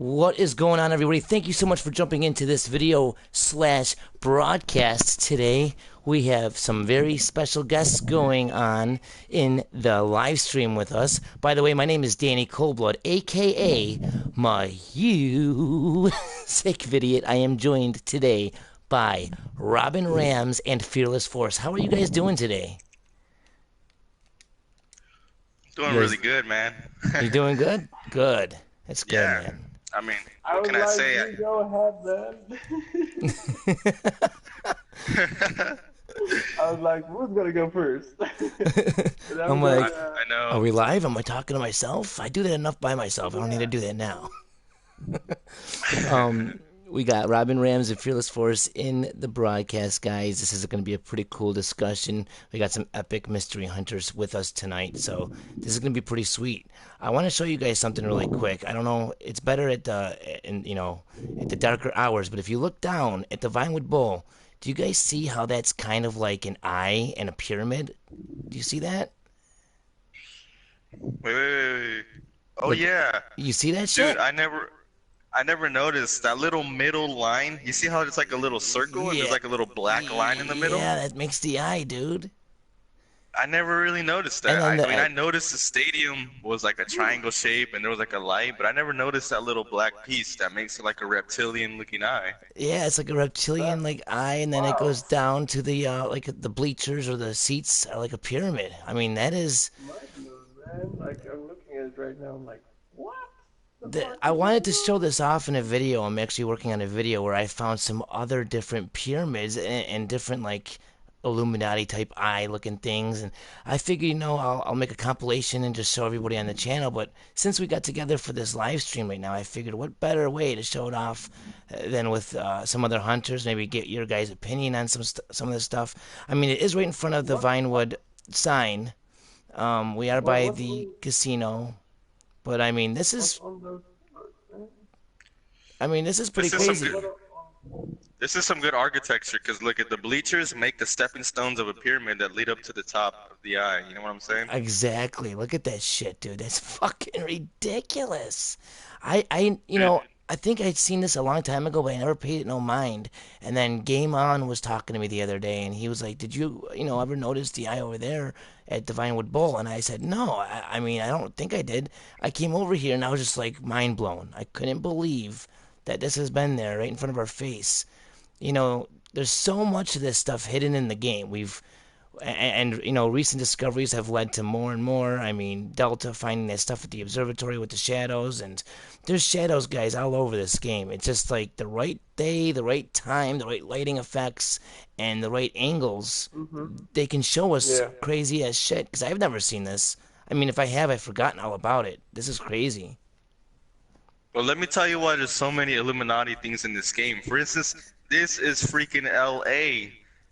What is going on, everybody? Thank you so much for jumping into this video slash broadcast today. We have some very special guests going on in the live stream with us. By the way, my name is Danny ColdBlood A.K.A MusicVidiot. I am joined today by Robbin Rams and Fearless Force. How are you guys doing today? Doing really good, man. You doing good? Good. That's good, Yeah. man. I mean, I what was can I like, say? you go ahead then. I was like, who's gonna go first? And I'm was like, I know. are we live? Am I talking to myself? I do that enough by myself. I don't need to do that now. We got Robbin Rams and Fearless Force in the broadcast, guys. This is going to be a pretty cool discussion. We got some epic mystery hunters with us tonight, so this is going to be pretty sweet. I want to show you guys something really quick. I don't know, it's better at the at the darker hours, but if you look down at the Vinewood Bowl, do you guys see how that's kind of like an eye and a pyramid? Do you see that? Wait. Oh Look, yeah, you see that shit? dude. I never noticed that little middle line. You see how it's like a little circle and Yeah. there's like a little black line in the middle? Yeah, that makes the eye, dude. I never really noticed And that. then I noticed the stadium was like a triangle shape and there was like a light, but I never noticed that little black piece that makes it like a reptilian looking eye. Yeah, it's like a reptilian like eye, and then it goes down to the like the bleachers or the seats are like a pyramid. I mean, that is. Mind blown, man. Like, I'm looking at it right now. I'm like, what? I wanted to show this off in a video. I'm actually working on a video where I found some other different pyramids and different like Illuminati type eye looking things, and I figure I'll make a compilation and just show everybody on the channel. But since we got together for this live stream right now, I figured what better way to show it off than with some other hunters. Maybe get your guys' opinion on some of this stuff. I mean, it is right in front of the Vinewood sign. We are by the casino, but I mean this is pretty This is some crazy. good. This is some good architecture because look at the bleachers make the stepping stones of a pyramid that lead up to the top of the eye. You know what I'm saying? Exactly. Look at that shit, dude. That's fucking ridiculous. I think I'd seen this a long time ago, but I never paid it no mind. And then Game On was talking to me the other day, and he was like, "Did you, ever notice the eye over there at the Vinewood Bowl?" And I said, "No. I mean, I don't think I did. I came over here, and I was just like mind blown. I couldn't believe that this has been there right in front of our face. There's so much of this stuff hidden in the game. Recent discoveries have led to more and more. I mean, Delta finding that stuff at the observatory with the shadows, and there's shadows, guys, all over this game. It's just like the right day, the right time, the right lighting effects, and the right angles. They can show us crazy ass shit, because I've never seen this. I mean, if I have, I've forgotten all about it. This is crazy. Well, let me tell you why there's so many Illuminati things in this game. For instance, this is freaking LA.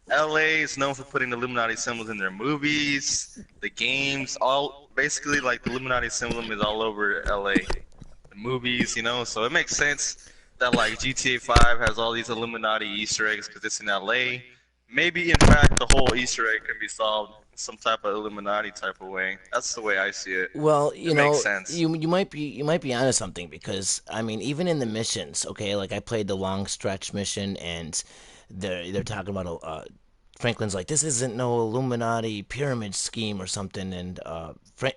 LA is known for putting Illuminati symbols in their movies, the games, all basically like the Illuminati symbol is all over LA. The movies, so it makes sense that like GTA5 has all these Illuminati Easter eggs because it's in LA. Maybe in fact the whole Easter egg can be solved in some type of Illuminati type of way. That's the way I see it. Well, It makes sense. you might be onto something, because I mean, even in the missions, okay, like I played the long stretch mission, and they're talking about Franklin's like, this isn't no Illuminati pyramid scheme or something, and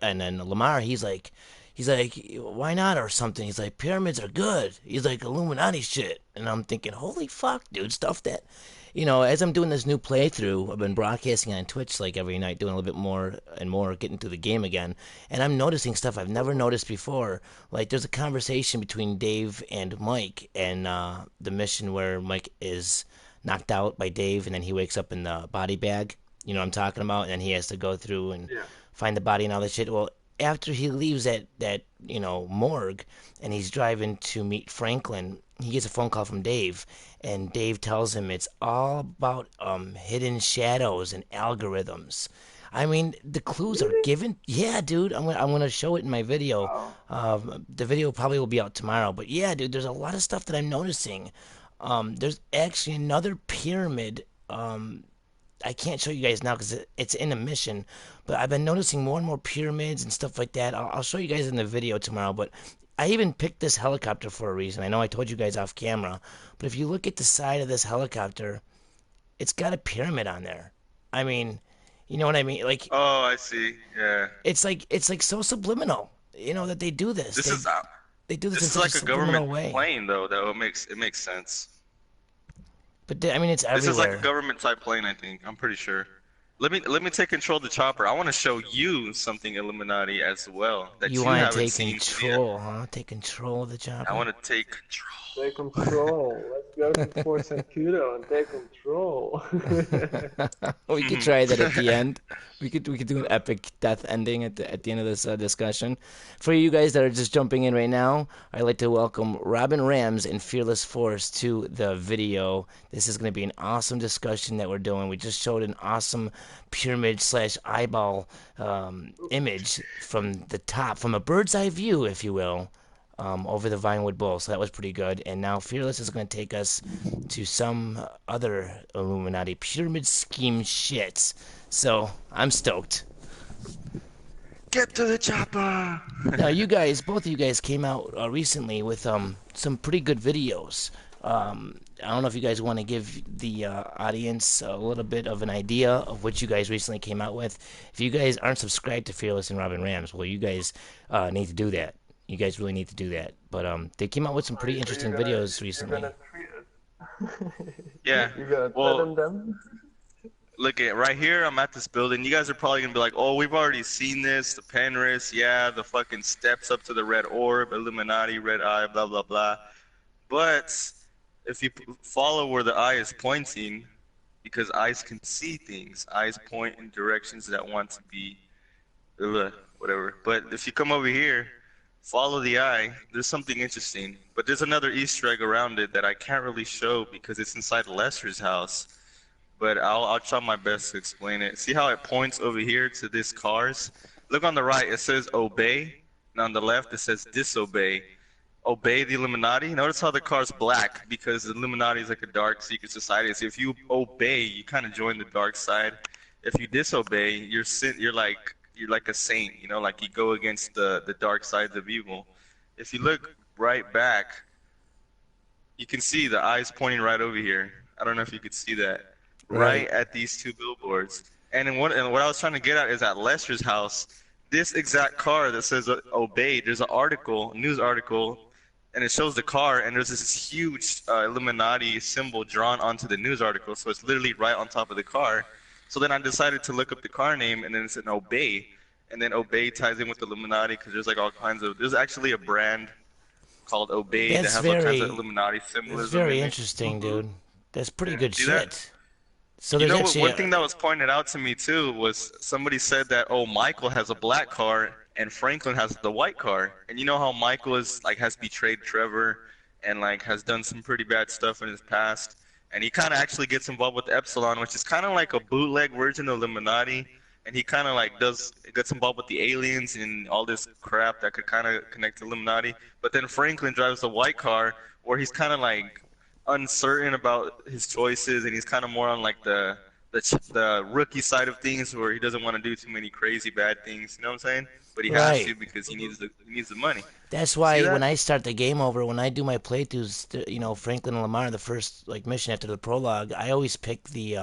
and then Lamar he's like, why not or something? He's like, pyramids are good. He's like, Illuminati shit, and I'm thinking, holy fuck, dude, stuff that. As I'm doing this new playthrough, I've been broadcasting on Twitch like every night, doing a little bit more and more, getting through the game again, and I'm noticing stuff I've never noticed before. Like, there's a conversation between Dave and Mike, and the mission where Mike is knocked out by Dave, and then he wakes up in the body bag. You know what I'm talking about? And then he has to go through and find the body and all that shit. Well, after he leaves that morgue, and he's driving to meet Franklin, he gets a phone call from Dave, and Dave tells him it's all about hidden shadows and algorithms. I mean, the clues are given. Yeah, dude, I'm gonna show it in my video. The video probably will be out tomorrow. But yeah, dude, there's a lot of stuff that I'm noticing. There's actually another pyramid. I can't show you guys now because it's in a mission, but I've been noticing more and more pyramids and stuff like that. I'll show you guys in the video tomorrow. But I even picked this helicopter for a reason. I know I told you guys off camera, but if you look at the side of this helicopter, it's got a pyramid on there. I mean, you know what I mean? Like Oh, I see. Yeah. it's like so subliminal, that they do this. This They is they do this in this is such a like a subliminal government way. plane though. It makes sense. But I mean, it's This is like a everywhere. government type plane, I think. I'm pretty sure. Let me take control of the chopper. I want to show you something Illuminati as well You that you want to haven't take seen yet. control, huh? Take control of the I chopper. want to take control. Take control. Let's go to Fort Sancudo and take control. We could try that at the end. We could do an epic death ending at the end of this discussion. For you guys that are just jumping in right now, I'd like to welcome Robin Rams and Fearless Force to the video. This is going to be an awesome discussion that we're doing. We just showed an awesome pyramid slash eyeball image from the top, from a bird's eye view, if you will, over the Vinewood Bowl. So that was pretty good. And now Fearless is going to take us to some other Illuminati pyramid scheme shits. So I'm stoked. Get to the chopper. Now both of you guys came out recently with some pretty good videos. I don't know if you guys want to give the audience a little bit of an idea of what you guys recently came out with. If you guys aren't subscribed to Fearless and Robin Rams, well, you guys need to do that. You guys really need to do that. But they came out with some pretty interesting videos recently. You're gonna treat us. Yeah. You're gonna Well, threaten them. look at right here. I'm at this building. You guys are probably gonna be like, "Oh, we've already seen this. The Penrith, yeah, the fucking steps up to the red orb, Illuminati, red eye, blah blah blah." But if you follow where the eye is pointing, because eyes can see things, eyes point in directions that want to be, whatever. But if you come over here, follow the eye, there's something interesting. But there's another Easter egg around it that I can't really show because it's inside Lester's house. But I'll try my best to explain it. See how it points over here to this cars? Look on the right, it says obey, and on the left it says disobey. Obey the Illuminati. Notice how the car's black because the Illuminati is like a dark secret society. So if you obey, you kind of join the dark side. If you disobey, you're like a saint, like you go against the dark sides of evil. If you look right back, you can see the eyes pointing right over here. I don't know if you could see that. Right at these two billboards. And what I was trying to get at is at Lester's house, this exact car that says obey, there's an article, news article, and it shows the car, and there's this huge Illuminati symbol drawn onto the news article, so it's literally right on top of the car. So then I decided to look up the car name, and then it's an Obey, and then Obey ties in with the Illuminati because there's like all kinds of. There's actually a brand called Obey that That's has all kinds very of Illuminati that's symbolism very in it. interesting, dude. That's pretty good See that? shit. So You there's know what? actually One thing that was pointed out to me too was somebody said that Michael has a black car and Franklin has the white car, and you know how Michael has betrayed Trevor and like has done some pretty bad stuff in his past, and he kind of actually gets involved with Epsilon, which is kind of like a bootleg version of Illuminati, and he kind of like gets involved with the aliens and all this crap that could kind of connect to Illuminati. But then Franklin drives the white car where he's kind of like uncertain about his choices, and he's kind of more on like the rookie side of things where he doesn't want to do too many crazy bad things. You know what I'm saying? But he has Right. to because he needs the money. That's See why that? when I start the game over, when I do my playthroughs, Franklin and Lamar, the first like mission after the prologue, I always pick the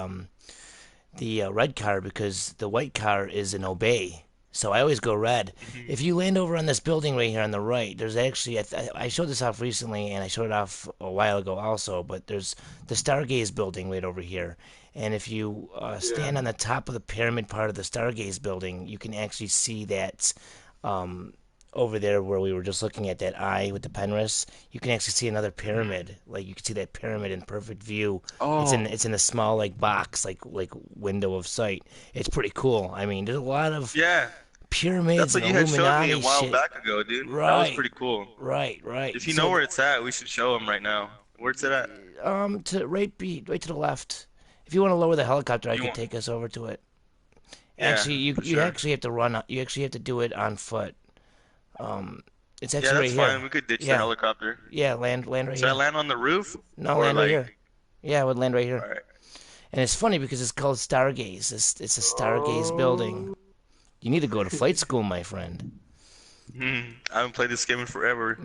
red car because the white car is an obey. So I always go red. If you land over on this building right here on the right, there's actually I showed this off recently, and I showed it off a while ago also. But there's the Stargaze building right over here, and if you stand on the top of the pyramid part of the Stargaze building, you can actually see that over there where we were just looking at that eye with the Penrith. You can actually see another pyramid. Like you can see that pyramid in perfect view. Oh, It's in a small like box, like window of sight. It's pretty cool. I mean, there's a lot of yeah. pyramids That's what and you had showed me Illuminati a while shit. back ago, dude. That was Right, pretty cool. right. If you So, know where it's at, we should show him right now. Where's it at? right to the left. If you want to lower the helicopter, I You could want? take us over to it. Yeah, Actually, you for you sure. actually have to run. You actually have to do it on foot. It's Yeah, actually right that's fine. here. We could ditch the Yeah, helicopter. yeah. Land right Should I here. land on the roof No, or land right like? here. Yeah, I would land right here. All right. And it's funny because it's called Stargaze. It's a Stargaze building. You need to go to flight school, my friend. I haven't played this game in forever.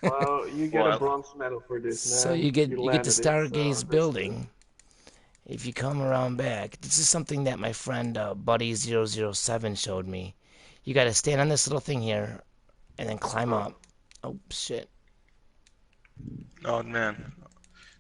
Well, you get a Well, bronze medal for this, So man. You you get the landed it, so Stargaze that's good. building. If you come around back, this is something that my friend Buddy007 showed me. You got to stand on this little thing here and then climb Oh, up. Oh shit! oh man,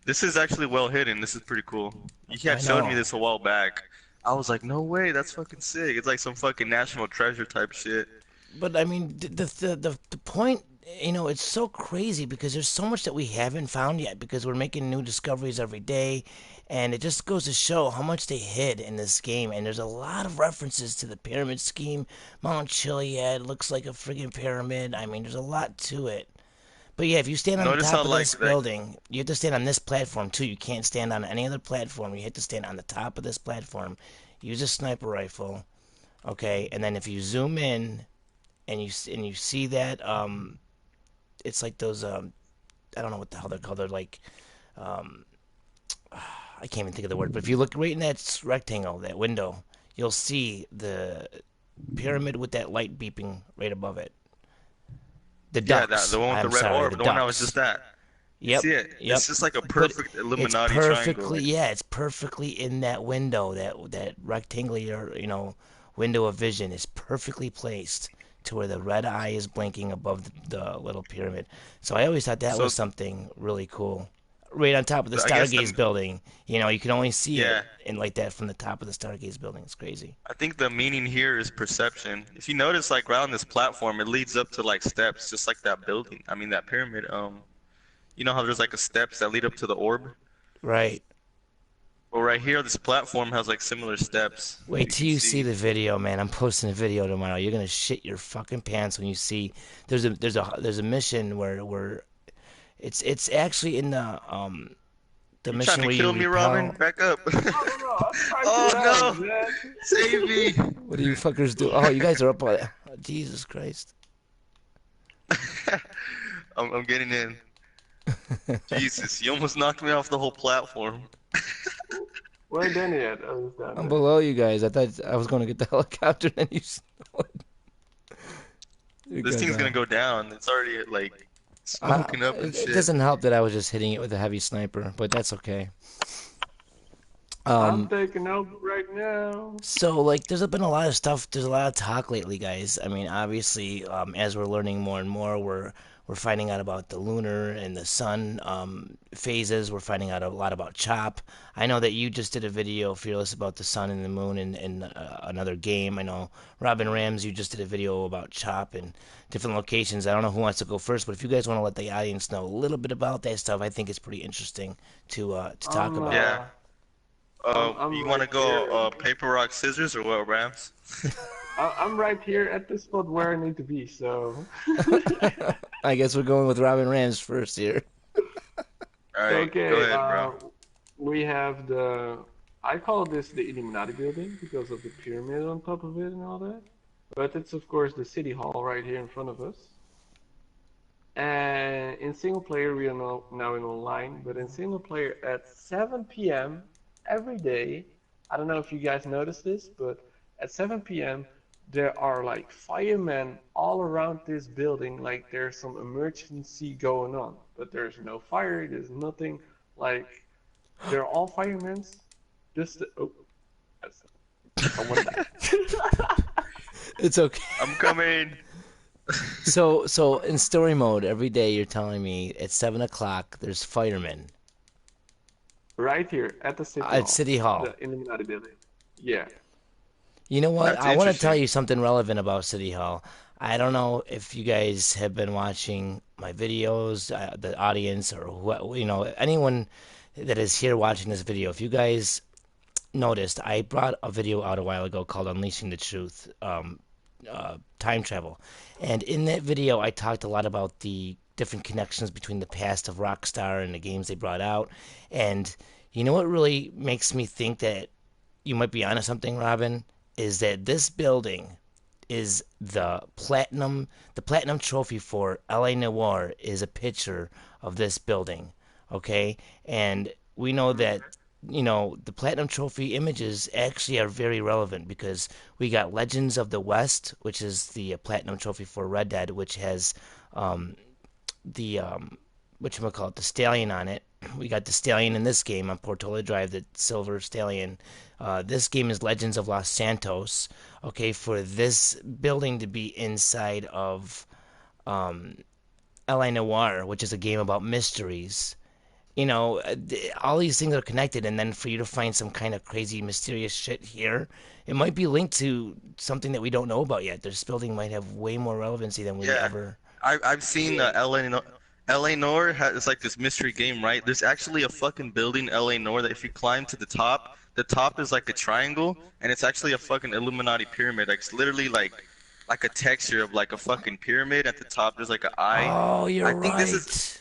this is actually well hidden. This is pretty cool. You I had showed me know. this a while back. I was like, no way, that's fucking sick. It's like some fucking national treasure type shit. But I mean, the point, it's so crazy because there's so much that we haven't found yet because we're making new discoveries every day, and it just goes to show how much they hid in this game. And there's a lot of references to the pyramid scheme. Mount Chiliad looks like a friggin' pyramid. I mean, there's a lot to it. But yeah, if you stand on the Notice how top of this like that. building, you have to stand on this platform too. You can't stand on any other platform. You have to stand on the top of this platform. Use a sniper rifle, okay? And then if you zoom in and you see that it's like those I don't know what the hell they're called. They're like um, I can't even think of the word. But if you look right in that rectangle, that window, you'll see the pyramid with that light beeping right above it. The Yeah, that ducks. the one with the I'm red sorry, orb, the the one that was just ducks. that. You Yep, see it? yep. It's just like a But perfect it's Illuminati triangle. perfectly, yeah, it's perfectly in that window, that rectangular, window of vision is perfectly placed to where the red eye is blinking above the little pyramid. So I always thought that was So something really cool. Right on top of the I guess Stargaze building, you can only see it yeah, in like that from the top of the Stargaze building. It's crazy. I think the meaning here is perception. If you notice, like around this platform, it leads up to like steps, just like that building. I mean that pyramid. You know how there's like a steps that lead up to the orb? Right. Well, right here, this platform has like similar steps, if Wait you till can you see see. the video, man. I'm posting a video tomorrow. You're gonna shit your fucking pants when you see there's a mission where it's actually in the You trying mission to where you kill me, Robin? repel. Back up. no, no, I'm trying to Oh land, no! man. Save me! What do you fuckers do? Oh, you guys are up on it. Oh, Jesus Christ. I'm getting in. Jesus, you almost knocked me off the whole platform. Where Danny at? Oh, he's down I'm there. below you guys. I thought I was gonna get the helicopter and then you you This guys thing's gonna are. go down. It's already like smoking up and It shit. doesn't help that I was just hitting it with a heavy sniper, but that's okay. I'm Um, taking over right now. So, like, there's been a lot of stuff. There's a lot of talk lately, guys. I mean, obviously, as we're learning more and more, we're finding out about the lunar and the sun phases. We're finding out a lot about chop. I know that you just did a video, Fearless, about the sun and the moon and another game. I know Robin Rams, you just did a video about chop and different locations. I don't know who wants to go first, but if you guys want to let the audience know a little bit about that stuff, I think it's pretty interesting to talk I'm about. Yeah. uh, I'm You want right to go here. paper rock scissors or what, Rams? I'm right here at the spot where I need to be. So, I guess we're going with Robin Rams first here. All so right, go okay. ahead, bro. We have the. I call this the Illuminati building because of the pyramid on top of it and all that. But it's of course the city hall right here in front of us. And in single player, we are now in online, but in single player at 7 p.m. every day, I don't know if you guys noticed this, but at 7 p.m. there are like firemen all around this building, like there's some emergency going on, but there's no fire, there's nothing, like they're all firemen. Oh, that's, someone died. It's okay. I'm coming. So in story mode, every day you're telling me at 7 o'clock there's firemen Right here at the city at hall, City Hall. the Illuminati building. Yeah. You know what? That's I want to tell interesting. you something relevant about City Hall. I don't know if you guys have been watching my videos, the audience, or what, anyone that is here watching this video. If you guys noticed, I brought a video out a while ago called Unleashing the Truth, time travel. And in that video, I talked a lot about the different connections between the past of Rockstar and the games they brought out. And you know what really makes me think that you might be onto something, Robin? Is that this building is the platinum trophy for LA Noir is a picture of this building. Okay? And we know that the Platinum Trophy images actually are very relevant because we got Legends of the West, which is the Platinum Trophy for Red Dead, which has um, the whatchamacallit, the stallion on it. We got the stallion in this game on Portola Drive, the silver stallion. This game is Legends of Los Santos. Okay, for this building to be inside of um, L.A. Noire, which is a game about mysteries. All these things are connected, and then for you to find some kind of crazy, mysterious shit here, it might be linked to something that we don't know about yet. This building might have way more relevancy than we Yeah, ever. I've seen Yeah. LA Noire it's like this mystery game, right? There's actually a fucking building LA Noire that if you climb to the top is like a triangle, and it's actually a fucking Illuminati pyramid. Like it's literally like a texture of like a fucking pyramid. At the top there's like an eye. Oh, I you're think this is right.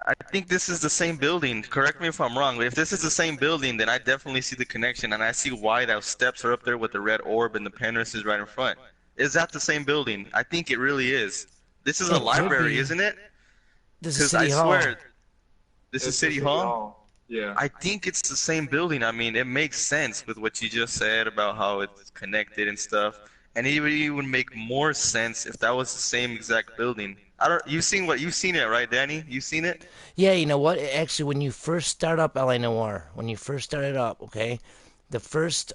I think this is the same building. Correct me if I'm wrong, but if this is the same building, then I definitely see the connection, and I see why those steps are up there with the red orb and the Penrith is right in front. Is that the same building? I think it really is. This is a It could library, be. isn't it? This is Because I City Hall. swear, this is It's the City city Hall. hall. Yeah. I think it's the same building. I mean, it makes sense with what you just said about how it's connected and stuff. And it would even make more sense if that was the same exact building. I don't, you've seen it, right, Danny? You've seen it? Yeah, you know what? Actually, when you first start up LA Noire, when you first started up, okay, the first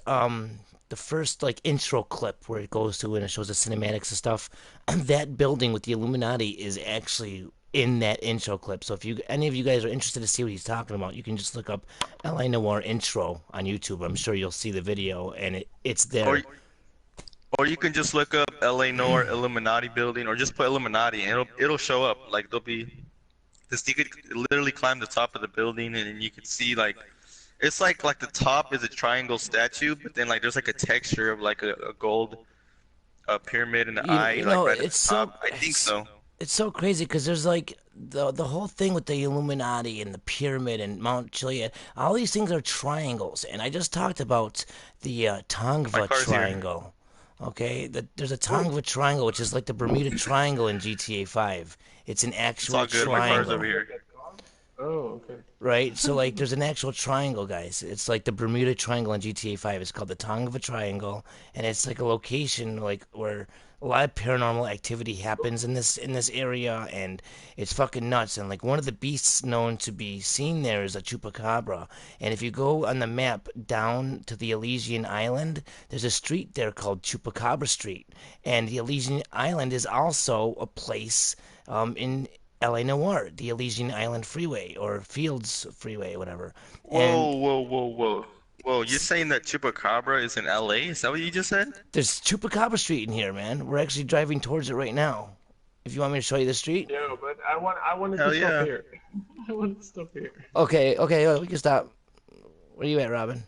like intro clip where it goes to and it shows the cinematics and stuff, that building with the Illuminati is actually in that intro clip. So if you any of you guys are interested to see what he's talking about, you can just look up LA Noire intro on YouTube. I'm sure you'll see the video and it's Or there. or you can just look up LA Noire Illuminati building, or just put Illuminati, and it'll show up. Like there'll be this. You could literally climb the top of the building, and then you could see like it's like the top is a triangle statue, but then like there's like a texture of like a gold pyramid and an You eye you like know right at the top. I think it's so. it's so crazy because there's like the whole thing with the Illuminati and the pyramid and Mount Chiliad. All these things are triangles, and I just talked about the My Tongva car's here. triangle. Okay, there's a Oh, Tongva triangle, which is like the Bermuda Triangle in GTA 5. It's an It's actual all good. My car's over triangle, here. oh, okay. right? So like, there's an actual triangle, guys. It's like the Bermuda Triangle in GTA 5. It's called the Tongva Triangle, and it's like a location like where a lot of paranormal activity happens in this area, and it's fucking nuts. And like one of the beasts known to be seen there is a chupacabra. And if you go on the map down to the Elysian Island, there's a street there called Chupacabra Street, and the Elysian Island is also a place in LA Noire, the Elysian Island Freeway or Fields Freeway, whatever. And Whoa! You're saying that Chupacabra is in LA? Is that what you just said? there's Chupacabra Street in here, man. We're actually driving towards it right now. If you want me to show you the street. Yeah, but I wanted to Hell stop yeah. here. I wanted to stop here. Okay, okay, we can stop. Where you at, Robin?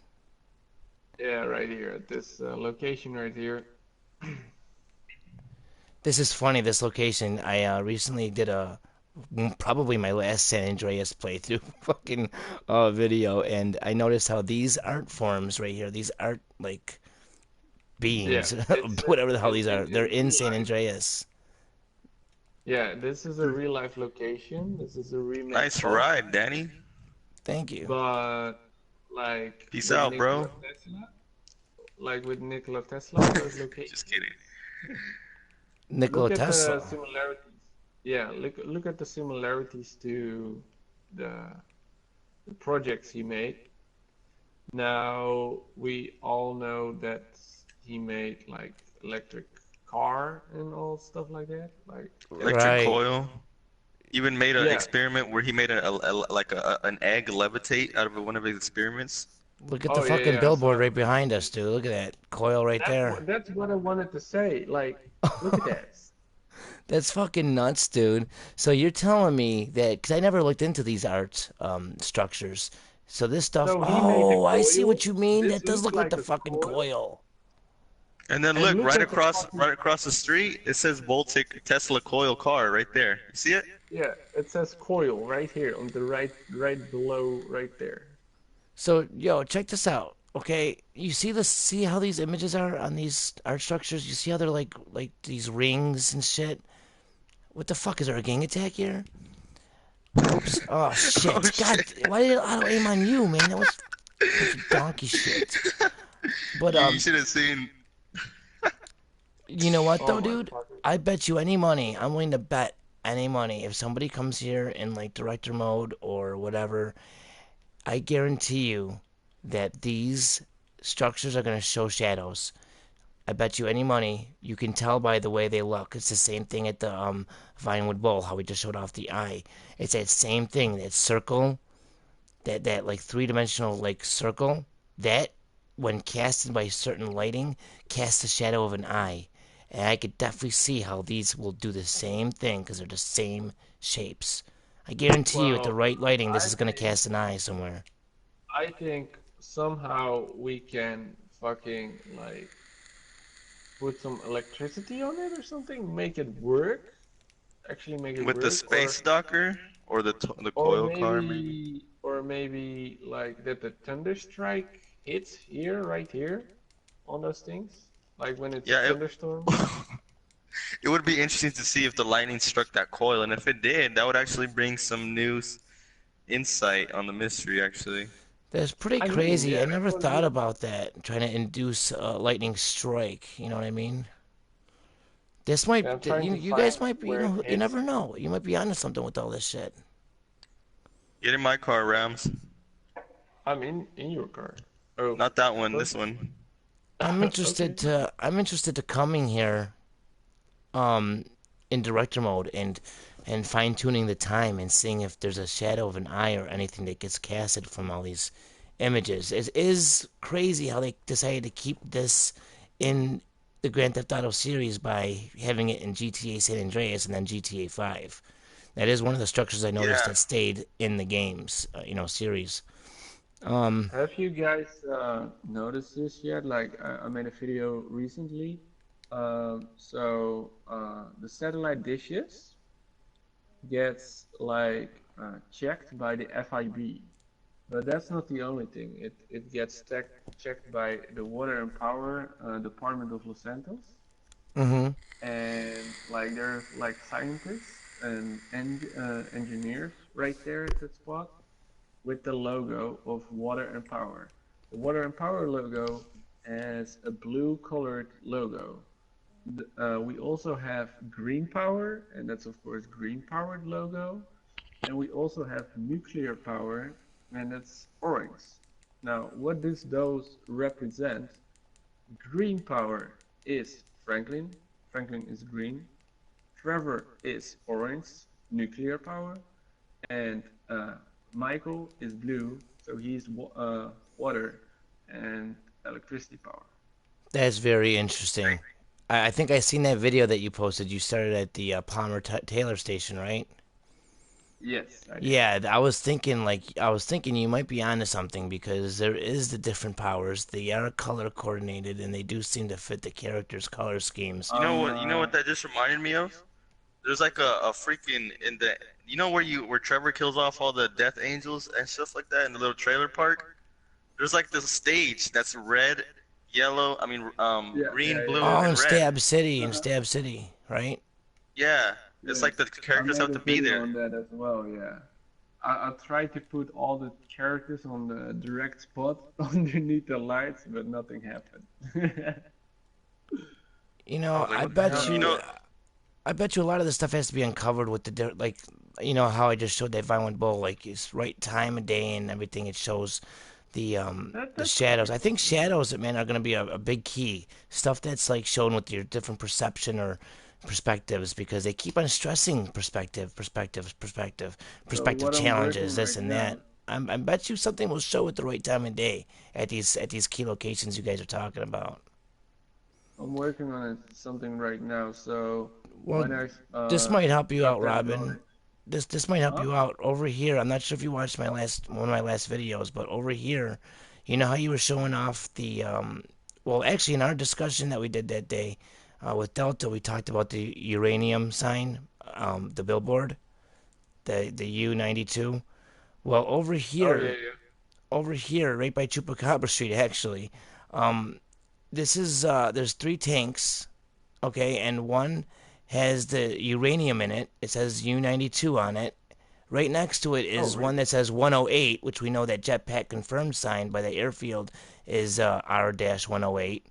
Yeah, right here at this location right here. This is funny, this location. I recently did probably my last San Andreas playthrough fucking video, and I noticed how these art forms right here, these art like Yeah, beings, it's whatever the hell these are, they're in in real San life. Andreas. Yeah, this is a real life location. This is a remake Nice spot, ride, Danny. Thank you. but like Peace with out, Nikola bro. Tesla, like with Nikola Tesla, those locations. Just kidding. Nikola Look at the Tesla. similarities. Yeah, look at the similarities to the, the projects he made. Now we all know that he made like electric car and all stuff like that. Like Electric Right. coil. Even made an yeah, experiment where he made an egg levitate out of one of his experiments. Look at the oh yeah, fucking yeah, I billboard saw right that. behind us, dude. Look at that coil right there. That's what I wanted to say. Like, look at that. That's fucking nuts, dude. So you're telling me that, because I never looked into these art structures. So this stuff, So he made the oh, I see coil. what you mean. This That does looks look like like the a fucking coil, coil. And then and look, look at the fucking right across the street, it says Voltic Tesla coil car right there. You see it? yeah. It says coil right here on the right below, right there. So, yo, check this out. Okay, you see how these images are on these art structures? You see how they're like these rings and shit? What the fuck, is there a gang attack here? Oops. Oh Oh shit. God, shit. why did it auto aim on you, man? That was Bunch of donkey shit. But You should have seen. you know what Oh though, my dude? fucking. I bet you any money. I'm willing to bet any money. If somebody comes here in like director mode or whatever, I guarantee you that these structures are gonna show shadows. I bet you any money. You can tell by the way they look. It's the same thing at the Vinewood Bowl. How we just showed off the eye. It's that same thing. That circle. That like three-dimensional like circle. That when casted by certain lighting casts the shadow of an eye. And I could definitely see how these will do the same thing because they're the same shapes. I guarantee you, with the Well, right lighting, this I is gonna think cast an eye somewhere. I think somehow we can fucking like put some electricity on it or something, make it work. Actually, make it With the work, space docker or the coil car, maybe. or maybe like that the thunder strike hits here, right here, on those things, like when it's a Yeah, thunderstorm. it would be interesting to see if the lightning struck that coil, and if it did, that would actually bring some new insight on the mystery, actually. That's pretty I mean, crazy. yeah, I that's never what it thought is. about that. Trying to induce a lightning strike. You know what I mean? This Yeah, I'm might. trying to You find guys might be. You where it know. You hits. never know. You might be onto something with all this shit. Get in my car, Rams. I'm in your car. Oh, Not that one, this okay. one. I'm interested Okay. to. I'm interested to coming here. Um, in director mode and fine tuning the time and seeing if there's a shadow of an eye or anything that gets casted from all these images. It is crazy how they decided to keep this in the Grand Theft Auto series by having it in GTA San Andreas and then GTA 5. That is one of the structures I noticed Yeah. that stayed in the games, series. Um, Have you guys noticed this yet? Like, I made a video recently. The satellite dishes gets like checked by the FIB, but that's not the only thing. It gets checked by the Water and Power Department of Los Santos, mm-hmm. and like there's like scientists and engineers right there at that spot with the logo of Water and Power. The Water and Power logo has a blue colored logo. We also have Green Power, and that's of course green powered logo. And we also have Nuclear Power, and that's orange. Now, what does those represent? Green Power is Franklin. Franklin is green. Trevor is orange, nuclear power, and Michael is blue, so he's water and electricity power. That's very interesting. I think I seen that video that you posted. You started at the Palmer Taylor station, right? Yes, I did. Yeah, I was thinking you might be onto something because there is the different powers. They are color coordinated and they do seem to fit the characters' color schemes. You know Um, what? You know uh, what that just reminded me of? There's like a freaking in the you know where Trevor kills off all the Death Angels and stuff like that in the little trailer park? There's like this stage that's red, yellow, yeah, yeah, green, yeah, blue, Oh, and in red. uh-huh. Stab City, right? Yeah, it's Yes. like the I characters made have a to be video there. on that as well, yeah. I tried to put all the characters on the direct spot underneath the lights, but nothing happened. You I know, was like, what the hell? I bet you a lot of this stuff has to be uncovered with like, you know how I just showed that Violent Bowl, like it's right time of day and everything. It shows the That's shadows. I think possible, yeah. shadows, man, are gonna be a big key. Stuff that's like shown with your different perception or perspectives because they keep on stressing So perspective what I'm working challenges, this right and that. now, I bet you something will show at the right time of day at these key locations you guys are talking about. I'm working on something right now. So Well, when I this might help you got out, that Robin. knowledge, This might help huh? you out over here. I'm not sure if you watched one of my last videos, but over here, you know how you were showing off the well, actually in our discussion that we did that day with Delta, we talked about the uranium sign, the billboard, the U-92. Well, Oh yeah, over here, right by Chupacabra Street, actually, um, this is there's three tanks, okay, and one has the uranium in it. It says U-92 on it, Right next to it Oh, is really? one that says 108, which we know that jetpack confirmed sign by the airfield is R-108.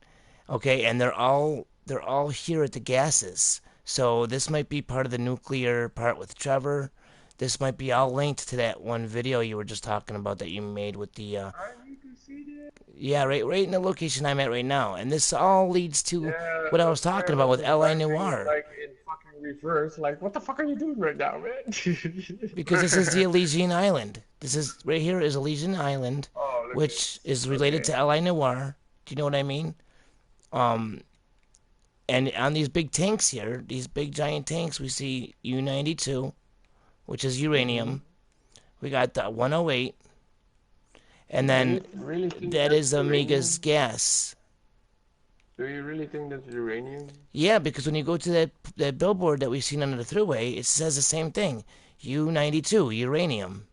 Okay, and they're all here at the gases. So this might be part of the nuclear part with Trevor. This might be all linked to that one video you were just talking about that you made with the I need to see this. yeah, right in the location I'm at right now. And this all leads to Yeah, what I was that's why talking I about was with L.A. driving Noir. like in fucking reverse. Like, what the fuck are you doing right now, man? Because this is the Elysian Island. This is right here is Elysian Island, Oh, look at which is related okay. to L.A. Noir. Do you know what I mean? Um, and on these big tanks here, these big giant tanks, we see U-92, which is hmm uranium. We got the 108, and Do then you really think that that's is Omega's uranium? gas. Do you really think that's uranium? Yeah, because when you go to that billboard that we've seen under the thruway, it says the same thing. U-92, uranium.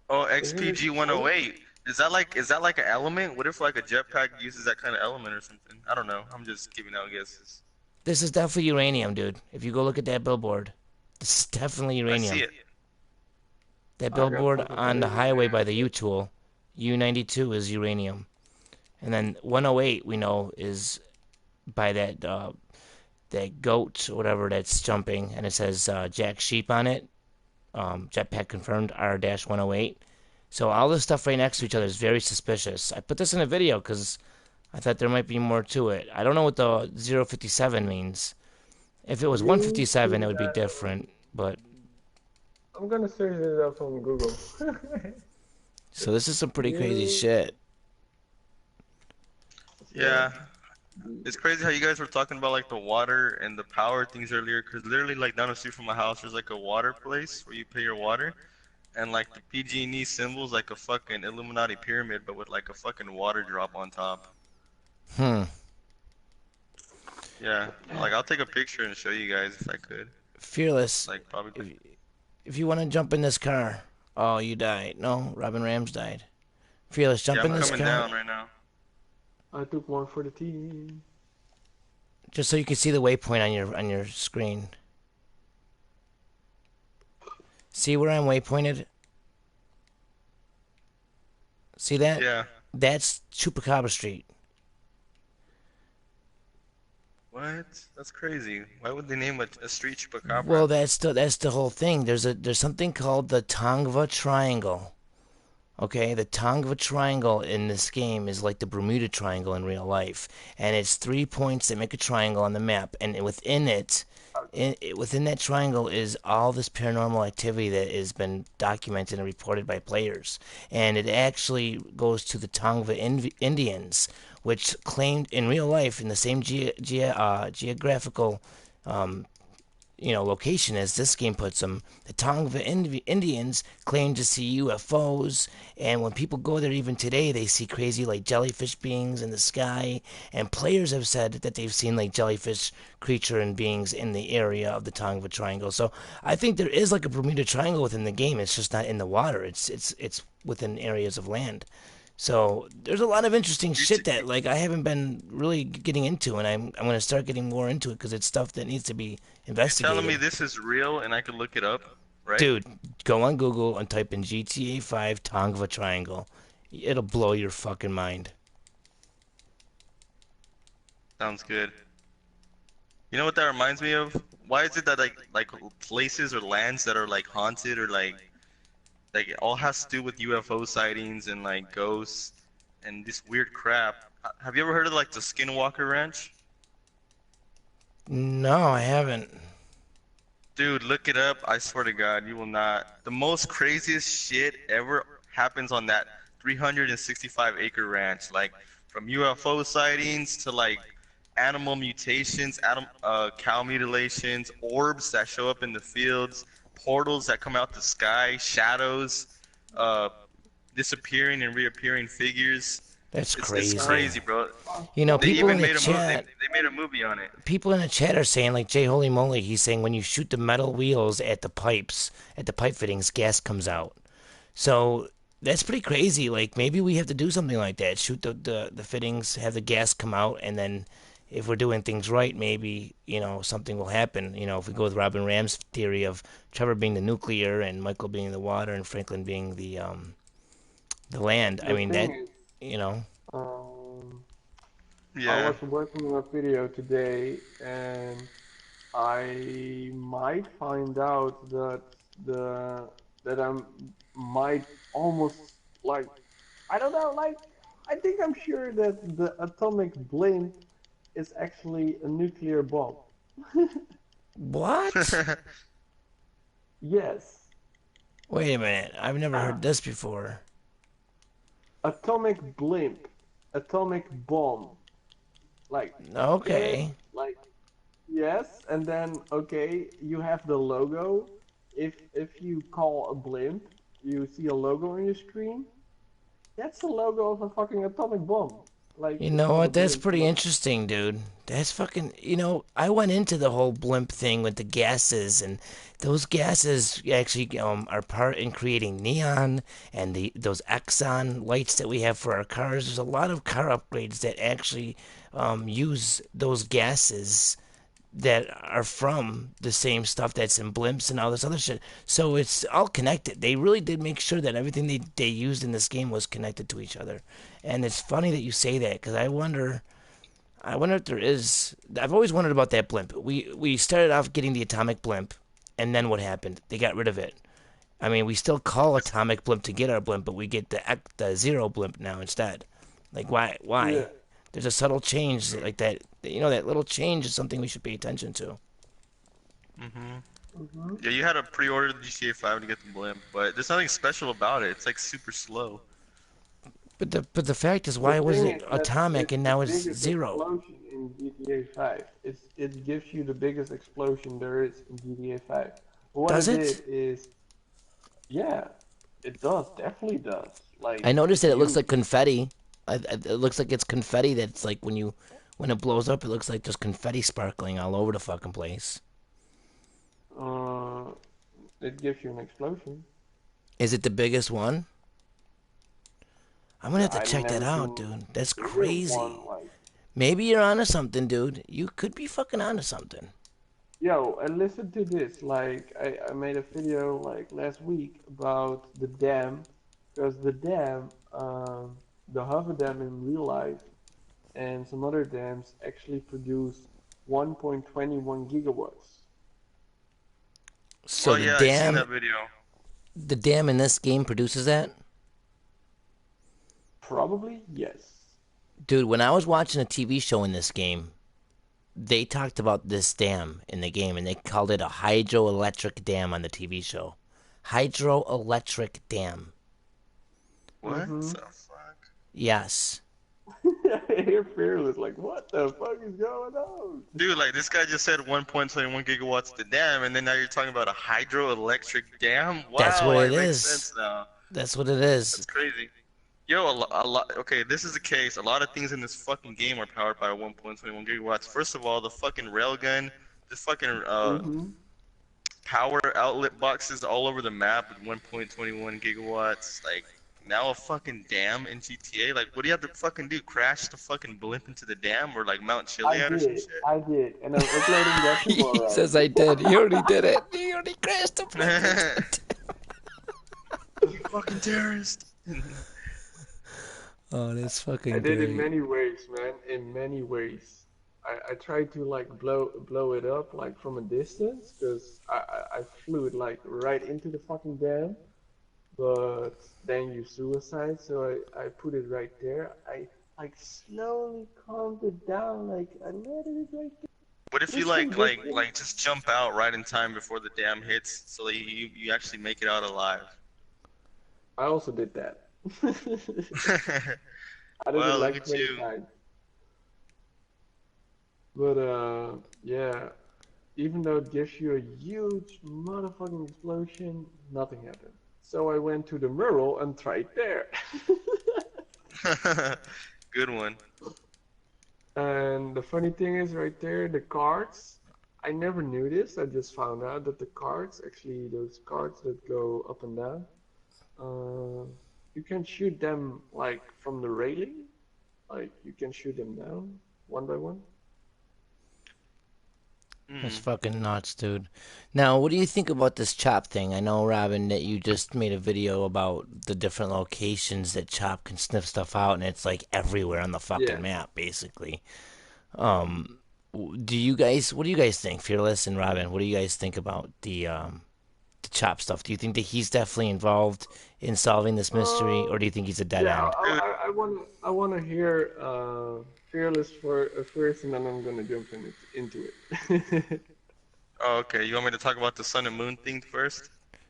Oh, Isn't it XPG close? 108. Is that like an element? What if like a jetpack uses that kind of element or something? I don't know. I'm just giving out guesses. This is definitely uranium, dude. If you go look at that billboard, this is definitely I see uranium. it. That I got billboard fucking on the believe in highway that by the shit. U-tool, U-92 is uranium. And then 108 we know is by that goat or whatever that's jumping, and it says Jack Sheep on it. Jetpack confirmed R-108. So all this stuff right next to each other is very suspicious. I put this in a video because I thought there might be more to it. I don't know what the 057 means. If it was Me 157, it would be too. different. But I'm gonna search it up on Google. so this is some pretty crazy You, shit. yeah. Yeah, it's crazy how you guys were talking about like the water and the power things earlier. Cause literally like down the street from my house, there's like a water place where you pay your water, and like the PG&E symbol's like a fucking Illuminati pyramid, but with like a fucking water drop on top. Hmm. Yeah, like I'll take a picture and show you guys if I could. Fearless. Like probably. If if you want to jump in this car, oh, you died. No, Robin Rams died. Fearless, Yeah, jump I'm in this coming car down right now. I took one for the team. just so you can see the waypoint on your screen. See where I'm waypointed? See that? Yeah. That's Chupacabra Street. What? That's crazy. Why would they name a street Well, Chupacabra? that's the whole thing. There's something called the Tongva Triangle. Okay, the Tongva Triangle in this game is like the Bermuda Triangle in real life, and it's 3 points that make a triangle on the map, and within it, within that triangle is all this paranormal activity that has been documented and reported by players, and it actually goes to the Tongva Indians, which claimed in real life in the same geographical um, location as this game puts them, the Tongva Indians claim to see UFOs, and when people go there even today, they see crazy like jellyfish beings in the sky, and players have said that they've seen like jellyfish creature and beings in the area of the Tongva Triangle. So I think there is like a Bermuda Triangle within the game. It's just not in the water. It's within areas of land. So there's a lot of interesting You, shit t that like I haven't been really getting into, and I'm gonna start getting more into it because it's stuff that needs to be you're telling me investigated. this is real and I could look it up, right? Dude, go on Google and type in GTA5 Tongva Triangle. It'll blow your fucking mind. Sounds good. You know what that reminds me of? Why is it that like places or lands that are like haunted or like it all has to do with UFO sightings and like ghosts and this weird crap? Have you ever heard of like the Skinwalker Ranch? No, I haven't. Dude, look it up. I swear to God, you will not. The most craziest shit ever happens on that 365-acre ranch. Like from UFO sightings to like animal mutations, cow mutilations, orbs that show up in the fields, portals that come out the sky, shadows, uh, disappearing and reappearing figures. That's It's crazy. crazy, bro. They People in even the made a movie. chat, They made a movie on it. people in the chat are saying like Jay Holy Moly. He's saying when you shoot the metal wheels at the pipes, at the pipe fittings, gas comes out. So that's pretty crazy. Like maybe we have to do something like that. Shoot the fittings, have the gas come out, and then if we're doing things right, maybe something will happen. If we go with Robin Ram's theory of Trevor being the nuclear and Michael being the water and Franklin being the land. I The mean thing that is, you know. um, I Yeah. was working on a video today, and I might find out the that I might almost like I don't know like I think I'm sure that the atomic blimp is actually a nuclear bomb. What? Yes, Wait a minute. I've never heard this before. atomic blimp, atomic bomb. Like get it? Okay. Like yes, and then okay, you have the logo. If you call a blimp, you see a logo on your screen. That's the logo of a fucking atomic bomb. Like You it's know called a what? That's blimp. pretty interesting, dude. That's fucking. I went into the whole blimp thing with the gases, and those gases actually are part in creating neon and those Exxon lights that we have for our cars. There's a lot of car upgrades that actually use those gases that are from the same stuff that's in blimps and all this other shit. So it's all connected. They really did make sure that everything they used in this game was connected to each other. And it's funny that you say that because I wonder if there is. I've always wondered about that blimp. We started off getting the atomic blimp, and then what happened? They got rid of it. I mean, we still call atomic blimp to get our blimp, but we get the zero blimp now instead. Like why? Yeah. Why? There's a subtle change like that. That little change is something we should pay attention to. Mhm. hmm Yeah, you had to pre-order the GTA 5 to get the blimp, but there's nothing special about it. It's like super slow. But the fact is, The why was thing it is that atomic it's and the now it's biggest zero? explosion in GTA 5. It gives you the biggest explosion there is in GTA 5. What Does it it? did is, yeah, it does, definitely does. I Like noticed it's that it looks like huge. confetti. It looks like it's confetti. That's like when it blows up, it looks like there's confetti sparkling all over the fucking place. Uh, it gives you an explosion. Is it the biggest one? I'm gonna have to I've check that never out, seen dude. a That's bigger one crazy. like. Maybe you're onto something, dude. You could be fucking onto something. Yo, and listen to this. Like, I made a video like last week about the dam, because the dam, the Hover Dam in real life, and some other dams actually produce 1.21 gigawatts. So Well, the yeah, I seen dam, that video. the dam in this game produces that, Probably yes. dude. When I was watching a TV show in this game, they talked about this dam in the game and they called it a hydroelectric dam on the TV show. Hydroelectric dam. What Mm-hmm. the fuck? Yes. Here Fearless like, what the fuck is going on? Dude, like this guy just said 1.21 gigawatts the dam, and then now you're talking about a hydroelectric dam? That's Wow, what it like makes is. sense now. That's what it is. That's crazy. Yo, a lot. Okay, this is the case. A lot of things in this fucking game are powered by 1.21 gigawatts. First of all, the fucking railgun, the fucking Mm-hmm. power outlet boxes all over the map with 1.21 gigawatts. Like now a fucking dam in GTA. Like what do you have to fucking do? Crash the fucking blimp into the dam or like Mount Chiliad or some shit? I did, and I'm uploading that He tomorrow. says I did. He already did it. He already crashed the blimp into it. You fucking terrorist. Oh, that's I fucking did in great. many ways, man. In many ways. I tried to like blow it up like from a distance because I flew it like right into the fucking dam, but then you suicide, so I put it right there. I like slowly calmed it down, like I let it right there. What if you There's some good things. like just jump out right in time before the dam hits so that you actually make it out alive? I also did that. I did it Well, look like at 20 you. times. But yeah, even though it gives you a huge motherfucking explosion, nothing happened. So I went to the mural and tried there. Good one. And the funny thing is, right there, the cards. I never knew this. I just found out that the cards, actually, those cards that go up and down, uh, you can shoot them like from the railing. Like you can shoot them down one by one. That's fucking nuts, dude. Now, what do you think about this Chop thing? I know, Robin, that you just made a video about the different locations that Chop can sniff stuff out, and it's like everywhere on the fucking Yeah. map, basically. Um, do you guys? What do you guys think, Fearless and Robin? What do you guys think about the Chop stuff? Do you think that he's definitely involved in solving this mystery, or do Um, you think he's a dead yeah, end? Dude, I wanna hear Fearless for first, and then I'm gonna jump into it. oh, okay. You want me to talk about the sun and moon thing first?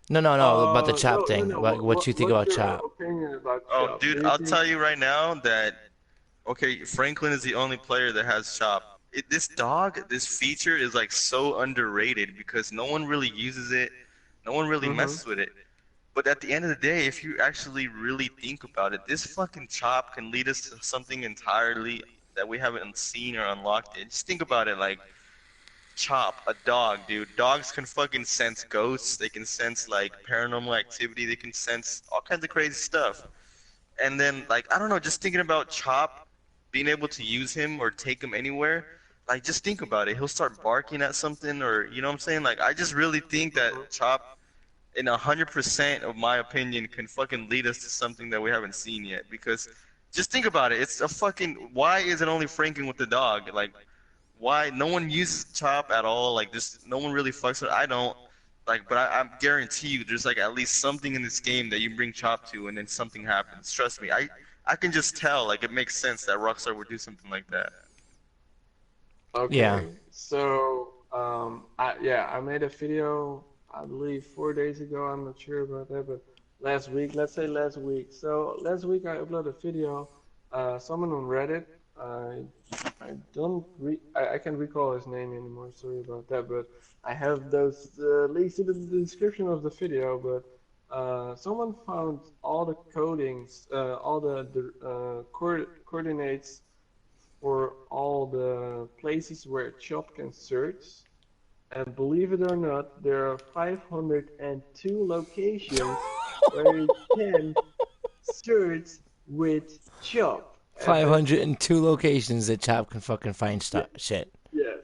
No, no, no. About the Chop No, no, thing. no. What you think What's about your Chop? opinion about Oh, Chop? Do dude, you I'll think? tell you right now that okay, Franklin is the only player that has Chop. This dog, this feature is like so underrated because no one really uses it. No one really Mm-hmm. messes with it. But at the end of the day, if you actually really think about it, this fucking Chop can lead us to something entirely that we haven't seen or unlocked yet. Just think about it, like Chop, a dog, dude. Dogs can fucking sense ghosts. They can sense like paranormal activity. They can sense all kinds of crazy stuff. And then like I don't know, just thinking about Chop being able to use him or take him anywhere, like just think about it. He'll start barking at something or you know what I'm saying? Like I just really think that Mm-hmm. Chop in 100% of my opinion can fucking lead us to something that we haven't seen yet because just think about it. It's a fucking why is it only Franklin with the dog? Like why no one uses Chop at all? Like this no one really fucks with it. I don't. Like, but I guarantee you, there's like at least something in this game that you bring Chop to, and then something happens. Trust me, I can just tell. Like, it makes sense that Rockstar would do something like that. Yeah. Okay. So, I made a video, I believe 4 days ago. I'm not sure about that, but last week, let's say last week. So last week I uploaded a video. Someone on Reddit. I don't I can't recall his name anymore. Sorry about that, but I have those links in the description of the video. But someone found all the codings, all the coordinates for all the places where Chop can search. And believe it or not, there are 502 locations where you can search with Chop. And that's 502 locations that Chop can fucking find yeah, stuff. Shit. yes.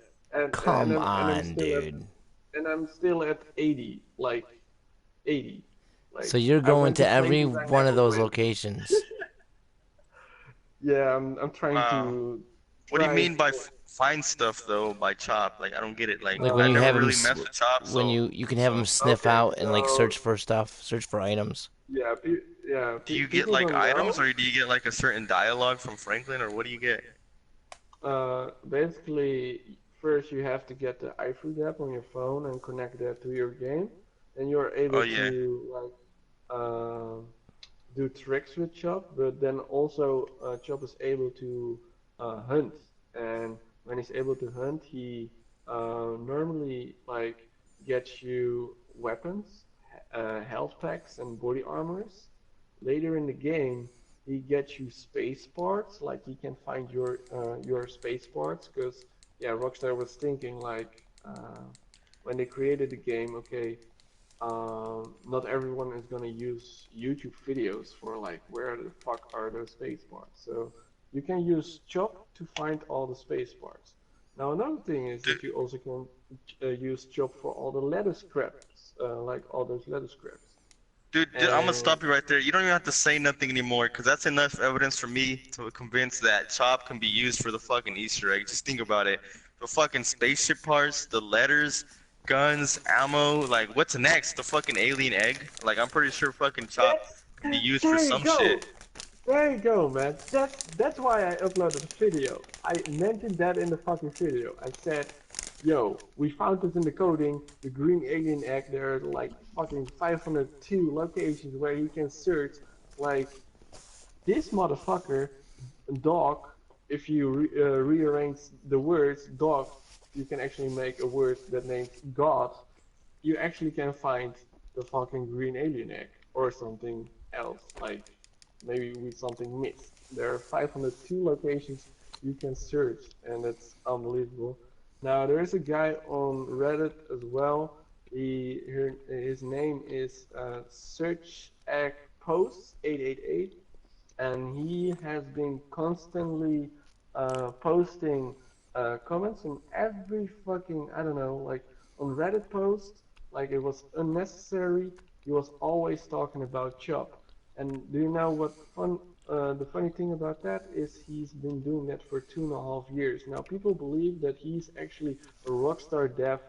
Come on, dude. And I'm still at 80, like 80. Like So you're I going went to to every places I one of never those went. locations. Yeah, I'm trying Wow. to What do you try mean by for find stuff though? By Chop? Like, I don't get it. Like, Like when I you never have really messed with Chop, when so you can have so them sniff okay, out and like so search for stuff, search for items. yeah, do you get people like don't items know. or do you get like a certain dialogue from Franklin or what do you get? Basically, first you have to get the iFruit app on your phone and connect that to your game. Then you're Oh able yeah. to like do tricks with Chop, but then also Chop is able to hunt. And when he's able to hunt, he normally like gets you weapons, health packs, and body armors. Later in the game, he gets you space parts, like he can find your space parts, because yeah, Rockstar was thinking like when they created the game, okay, not everyone is gonna use YouTube videos for like where the fuck are those space parts. So you can use Chop to find all the space parts. Now another thing is Dude, that you also can use Chop for all the letter scraps, like all those letter scraps. dude, I'm gonna And stop you right there. You don't even have to say nothing anymore, because that's enough evidence for me to convince that Chop can be used for the fucking Easter egg. Just think about it. The fucking spaceship parts, the letters, guns, ammo, like what's next? The fucking alien egg? Like I'm pretty sure fucking Chop that's can be used for there you some go. shit. There you go, man. That's why I uploaded the video. I mentioned that in the fucking video. I said, "Yo, we found this in the coding, the green alien egg. There are like fucking 502 locations where you can search. Like this motherfucker, dog. If you rearrange the words dog, you can actually make a word that names God. You actually can find the fucking green alien egg or something else, like maybe with something missed. There are 502 locations you can search, and it's unbelievable. Now there's a guy on Reddit as well. His name is Search Egg Post 888, and he has been constantly posting comments in every fucking, I don't know, like on Reddit post, like it was unnecessary. He was always talking about Chop. And do you know what the funny thing about that is he's been doing that for 2.5 years. Now people believe that he's actually a rockstar dev,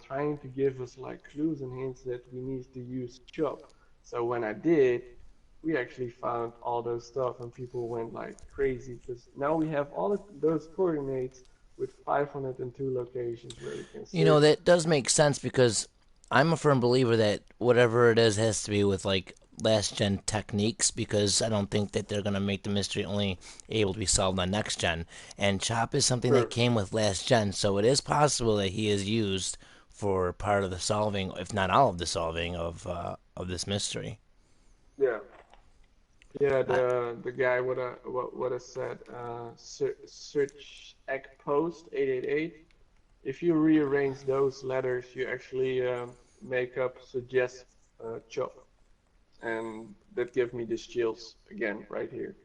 trying to give us like clues and hints that we need to use Chop. So when I did, we actually found all those stuff and people went like crazy because now we have all of those coordinates with 502 locations where we can You know, search. that does make sense because I'm a firm believer that whatever it is has to be with like last gen techniques because I don't think that they're gonna make the mystery only able to be solved on next gen. And Chop is something that Sure. came with last gen, so it is possible that he is used for part of the solving, if not all of the solving of this mystery. Yeah. Yeah, I, the guy what I said, search egg post 888. If you rearrange those letters, you actually make up suggest chop, and that gives me these chills again right here.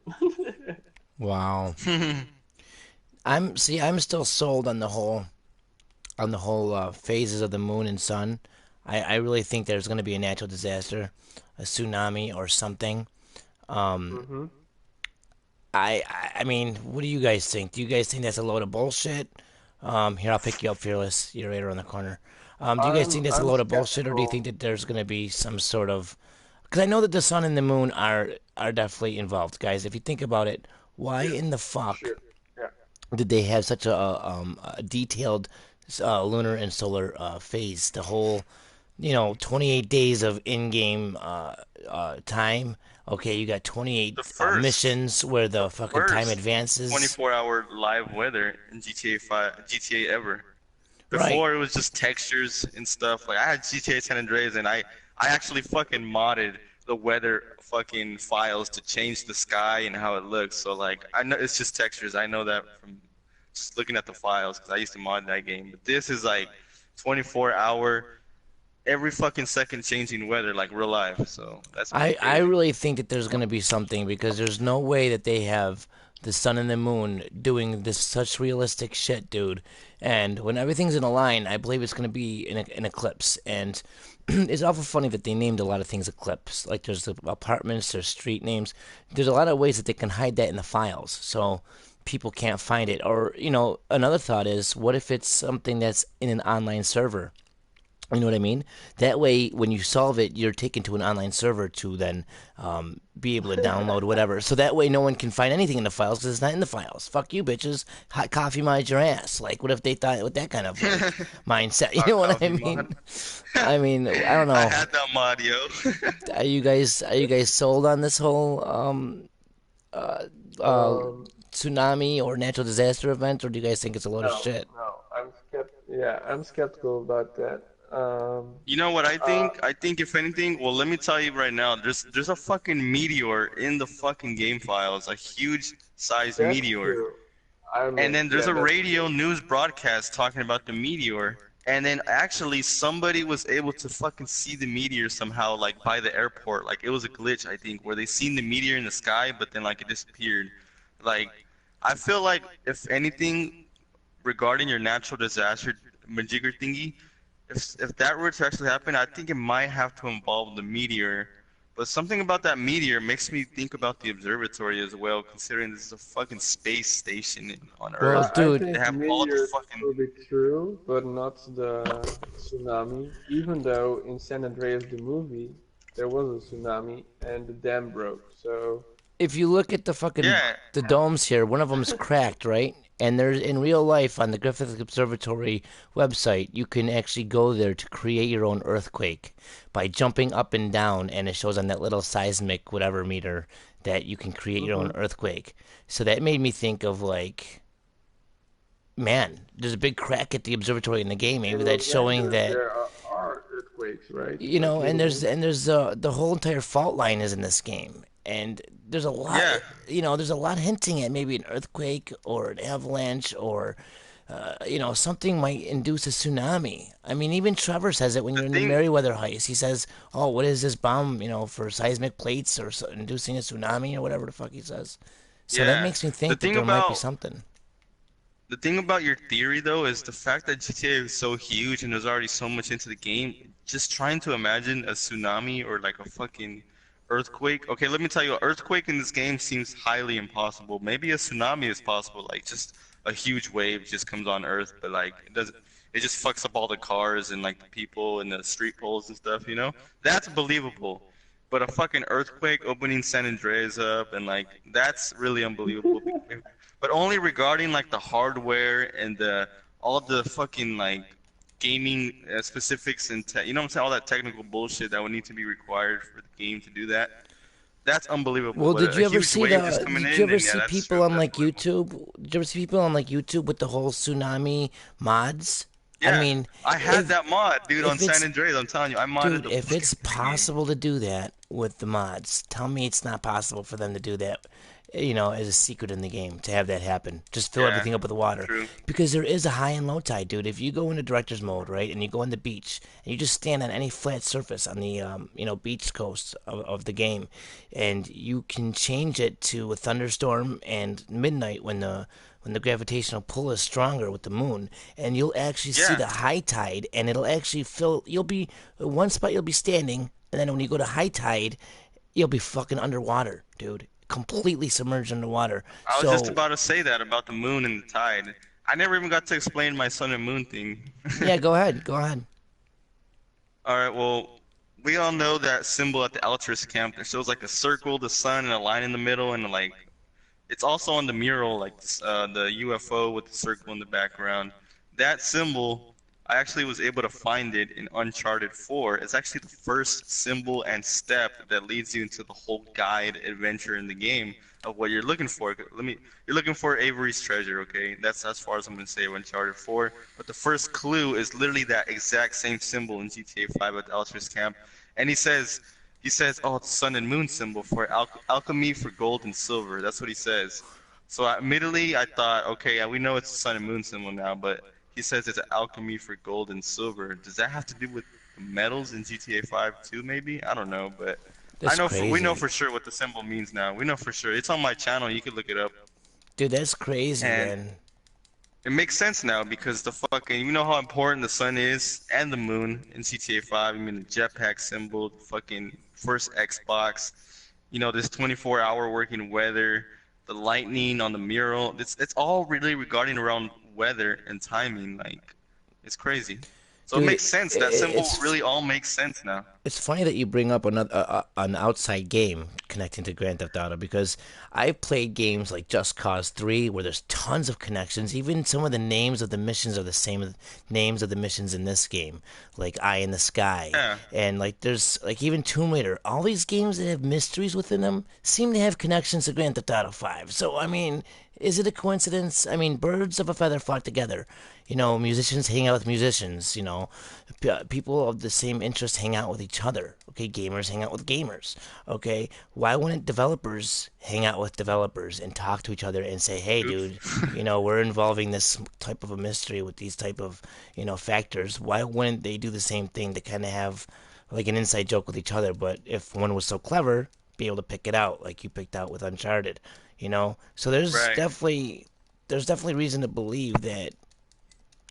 wow. I'm still sold on the whole phases of the moon and sun. I really think there's going to be a natural disaster, a tsunami or something. Um, hmm I mean, what do you guys think? Do you guys think that's a load of bullshit? Here, I'll pick you up, Fearless. You're right around the corner. Do you guys think that's a I'm load of bullshit, or do you think skeptical. that there's going to be some sort of? Because I know that the sun and the moon are definitely involved, guys. If you think about it, why Yeah, in the fuck sure. Yeah. did they have such a detailed lunar and solar phase? The whole, 28 days of in-game time. Okay, you got the 28 first, missions where the the fucking time first advances. 24-hour live weather in GTA 5, GTA ever. Right, Before it was just textures and stuff. Like I had GTA San Andreas and I actually fucking modded the weather fucking files to change the sky and how it looks. So like I know it's just textures. I know that from just looking at the files because I used to mod that game. But this is like 24-hour, every fucking second changing weather like real life. So that's pretty I crazy. really think that there's gonna be something because there's no way that they have the sun and the moon doing this such realistic shit, dude. And when everything's in a line, I believe it's gonna be an eclipse. And it's awful funny that they named a lot of things eclipse. Like there's the apartments, there's street names. There's a lot of ways that they can hide that in the files, so people can't find it. Or another thought is, what if it's something that's in an online server? You know what I mean? That way, when you solve it, you're taken to an online server to then be able to download whatever. So that way, no one can find anything in the files because it's not in the files. Fuck you, bitches. Hot coffee mind your ass. Like, what if they thought with that kind of like mindset? You Hot know what I coffee mean? mod. I don't I know. had that mod, yo. Are you guys sold on this whole uh, uh, Um, tsunami or natural disaster event, or do you guys think it's a load of no, shit? no, Yeah, I'm skeptical about that. You know what I Uh, think? I think if anything, well, let me tell you right now. There's a fucking meteor in the fucking game files, a huge size that's meteor. true. And then there's Yeah, a that's radio true. news broadcast talking about the meteor. And then actually somebody was able to fucking see the meteor somehow, like by the airport. Like it was a glitch, I think, where they seen the meteor in the sky, but then like it disappeared. Like I feel like if anything regarding your natural disaster majigger thingy, if that were to actually happen, I think it might have to involve the meteor. But something about that meteor makes me think about the observatory as well, considering this is a fucking space station on Well, Earth. I dude, They think have all the meteors fucking will be true, but not the tsunami. Even though in San Andreas the movie there was a tsunami and the dam broke. So if you look at the fucking yeah. the domes here, one of them's cracked, right? And there's in real life on the Griffith Observatory website, you can actually go there to create your own earthquake by jumping up and down, and it shows on that little seismic whatever meter that you can create your own hmm earthquake. So that made me think of like, man, there's a big crack at the observatory in the game. in Maybe Los that's showing Angeles that there are earthquakes, right? Like and little ones. there's the whole entire fault line is in this game, and there's a lot Yeah. there's a lot hinting at maybe an earthquake or an avalanche or something might induce a tsunami. I mean, even Trevor says it when The you're in the thing Meriwether heist. He says, "Oh, what is this bomb? For seismic plates or inducing a tsunami or whatever the fuck he says." So that yeah. makes me The think that thing there might be about something. The thing about your theory though is the fact that GTA is so huge and there's already so much into the game. Just trying to imagine a tsunami or like a fucking earthquake. Okay, let me tell you, an earthquake in this game seems highly impossible. Maybe a tsunami is possible, like just a huge wave just comes on Earth, but like it doesn't. It just fucks up all the cars and like the people and the street poles and stuff, you know? That's believable. But a fucking earthquake opening San Andreas up and like that's really unbelievable. But only regarding like the hardware and the all the fucking like gaming specifics and you know what I'm saying, all that technical bullshit that would need to be required for the game to do that. That's unbelievable. Well, But did a you ever huge see wave just coming did you in, ever and yeah, see that's true. people on That's like believable. YouTube? Did you ever see people on like YouTube with the whole tsunami mods? I Yeah, mean, I had if that mod, dude, on if San it's Andreas. I'm telling you, I modded dude, the if fuck it's out of the game. possible to do that with the mods, tell me it's not possible for them to do that. As a secret in the game to have that happen. Just fill Yeah, everything up with water. true. Because there is a high and low tide, dude. If you go into director's mode, right, and you go on the beach, and you just stand on any flat surface on the, beach coast of the game, and you can change it to a thunderstorm and midnight when the gravitational pull is stronger with the moon, and you'll actually see Yeah, the high tide, and it'll actually fill. You'll be one spot you'll be standing, and then when you go to high tide, you'll be fucking underwater, dude. Completely submerged underwater. I was just So, about to say that about the moon and the tide. I never even got to explain my sun and moon thing. yeah, go ahead. Go ahead. All right, well, we all know that symbol at the Altruist camp. It shows like a circle, the sun, and a line in the middle, and like it's also on the mural, like the UFO with the circle in the background. That symbol, I actually was able to find it in Uncharted 4. It's actually the first symbol and step that leads you into the whole guide adventure in the game of what you're looking for. You're looking for Avery's treasure, okay? That's as far as I'm gonna say with Uncharted 4. But the first clue is literally that exact same symbol in GTA 5 at the Altruist camp, and he says, "Oh, it's sun and moon symbol for alchemy for gold and silver." That's what he says. So admittedly, I thought, okay, yeah, we know it's a sun and moon symbol now, but he says it's an alchemy for gold and silver. Does that have to do with the metals in GTA 5 too? Maybe I don't know, but That's we know crazy. for sure what the symbol means now. We know for sure. It's on my channel. You can look it up, Dude, that's crazy, and man. it makes sense now because the fucking you know how important the sun is and the moon in GTA 5. I mean the jetpack symbol, the fucking first Xbox. You know this 24-hour working weather, the lightning on the mural. It's all really regarding around weather and timing. Like it's crazy. So it Dude, makes sense. That symbol it's really all makes sense now. It's funny that you bring up another an outside game connecting to Grand Theft Auto because I've played games like Just Cause 3 where there's tons of connections. Even some of the names of the missions are the same as names of the missions in this game, like Eye in the Sky, Yeah. and like there's like even Tomb Raider. All these games that have mysteries within them seem to have connections to Grand Theft Auto 5. So I mean, is it a coincidence? I mean, birds of a feather flock together. Musicians hang out with musicians. People of the same interests hang out with each other. Okay, gamers hang out with gamers. Okay, why wouldn't developers hang out with developers and talk to each other and say, "Hey, dude, Oops. we're involving this type of a mystery with these type of factors." Why wouldn't they do the same thing to kind of have like an inside joke with each other? But if one was so clever, be able to pick it out like you picked out with Uncharted. So Right. there's definitely reason to believe that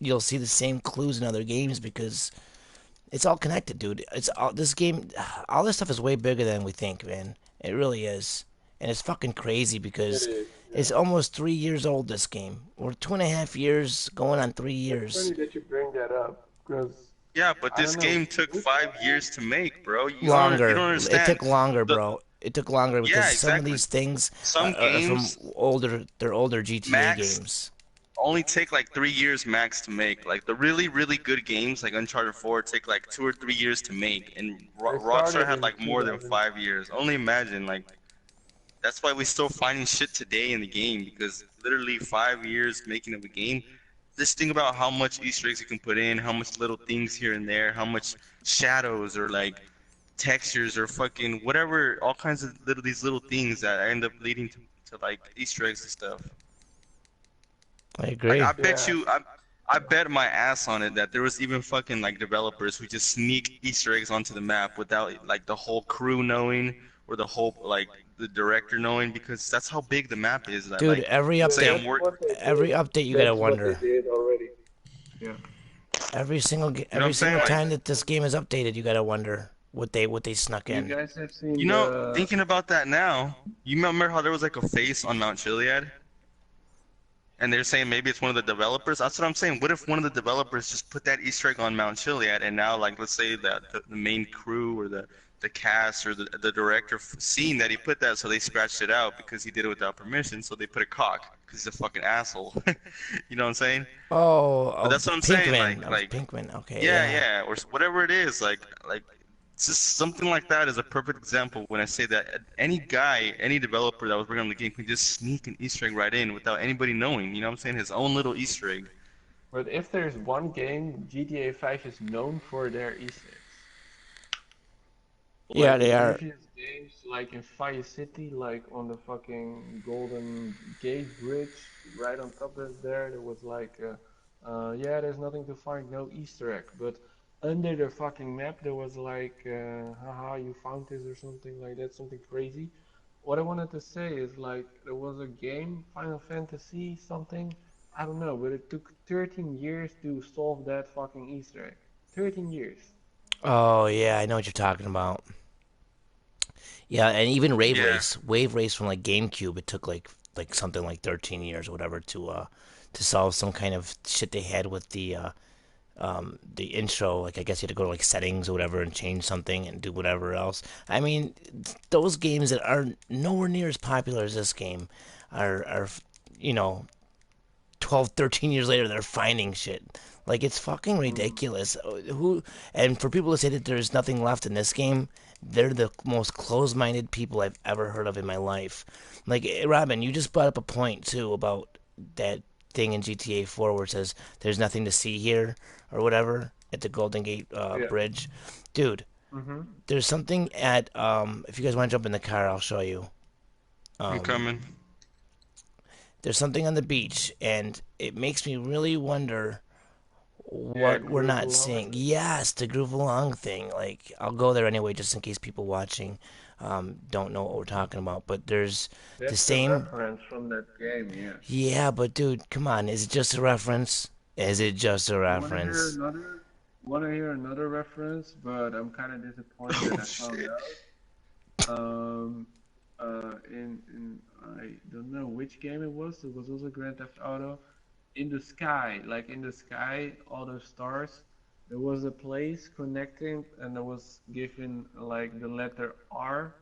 you'll see the same clues in other games because it's all connected, dude. It's all this game. All this stuff is way bigger than we think, man. It really is, and it's fucking crazy It because is, it's yeah. almost 3 years old. This game. We're 2.5 years going on three It's years funny that you bring that up because Yeah, but I this don't know game took which 5 years to make, bro. You longer. don't It understand. took longer, The bro. It took longer because Yeah, some of exactly. these things Some are from games older. They're older GTA max games. only take like 3 years max to make. Like the really, really good games like Uncharted 4 take like 2 or 3 years to make, and they Rockstar started had in like more than 2000. 5 years. Only imagine, like that's why we're still finding shit today in the game because literally 5 years making of a game. Just think about how much Easter eggs you can put in, how much little things here and there, how much shadows or like textures or fucking whatever, all kinds of these little things that end up leading to like Easter eggs and stuff. I Like agree. Yeah, I bet my ass on it that there was even fucking like developers who just sneak Easter eggs onto the map without like the whole crew knowing or the whole like the director knowing because that's how big the map is. That Dude, like, every let's say That's I'm update, work. what they every did. update, you gotta That's what they wonder. did already. Yeah. You know what Every I'm saying? single Like, time that this game is updated, you gotta wonder what they snuck You in. guys have seen you know, the thinking about that now, you remember how there was like a face on Mount Chiliad? And they're saying maybe it's one of the developers. That's what I'm saying. What if one of the developers just put that Easter egg on Mount Chiliad, and now, like, let's say that the main crew or the cast or the director seen that he put that, so they scratched it out because he did it without permission. So they put a cock because he's a fucking asshole. You know what I'm saying? Oh, But of that's what I'm saying. Pinkman, of Pinkman. Okay, Yeah, yeah. yeah, or whatever it is. Like it's just something like that is a perfect example when I say that any guy, any developer that was working on the game can just sneak an Easter egg right in without anybody knowing. You know what I'm saying? His own little Easter egg. but if there's one game, GTA 5 is known for their Easter eggs. Yeah, Like they in are. previous games, like in Fire City, like on the fucking Golden Gate Bridge, right on top of there was like, yeah, there's nothing to find, no Easter egg. But under the fucking map, there was like, haha, you found this or something like that, something crazy. What I wanted to say is like, there was a game, Final Fantasy something, I don't know, but it took 13 years to solve that fucking Easter egg. 13 years. Oh, yeah, I know what you're talking about. Yeah, and even Yeah. Wave Race from like GameCube, it took like something like 13 years or whatever to solve some kind of shit they had with the intro. Like I guess you had to go to like settings or whatever and change something and do whatever else. I mean, those games that are nowhere near as popular as this game are you know 12, 13 years later they're finding shit. Like it's fucking Mm. ridiculous. Who and for people to say that there's nothing left in this game, they're the most closed-minded people I've ever heard of in my life. Like Robin, you just brought up a point too about that thing in GTA 4 where it says there's nothing to see here or whatever at the Golden Gate Yeah. Bridge. Dude, Mm-hmm. there's something at if you guys want to jump in the car, I'll show you. I'm coming. There's something on the beach and it makes me really wonder Yeah, what we're groove not along. seeing. Yes, the groove along thing. Like I'll go there anyway, just in case people watching don't know what we're talking about. But there's the That's a same. reference from that game, yeah. Yeah, but dude, come on. Is it just a reference? Is it just a You reference? wanna hear another reference, but I'm kind of disappointed that Oh I found shit. out. In I don't know which game it was. It was also Grand Theft Auto. In the sky, like in the sky, all those stars. There was a place connecting, and there was given like the letter R,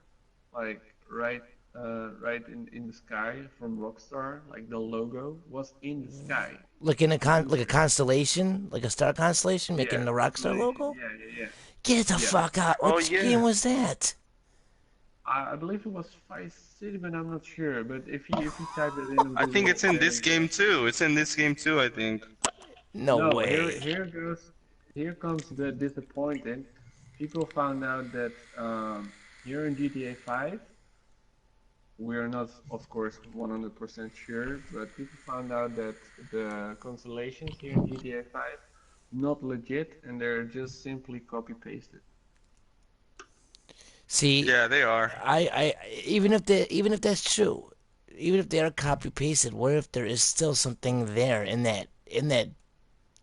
like right in the sky from Rockstar. Like the logo was in the sky. Like in a You can like a see it. constellation, like a star constellation, Yeah, making the Rockstar constellation. logo. Yeah, yeah, yeah. Get the Yeah. fuck out! Oh Which game yeah. was that? I believe it was Vice City, but I'm not sure. But if you type it in I think Google, it's in there this you go. game too. It's in this game too, I think. No No, here way. here goes here comes the disappointing. People found out that here in GTA 5, we are not, of course, 100% sure, but people found out that the constellations here in GTA 5 not legit, and they're just simply copy pasted. See, Yeah, they are. I even if that's true, even if they are copy pasted, what if there is still something there in that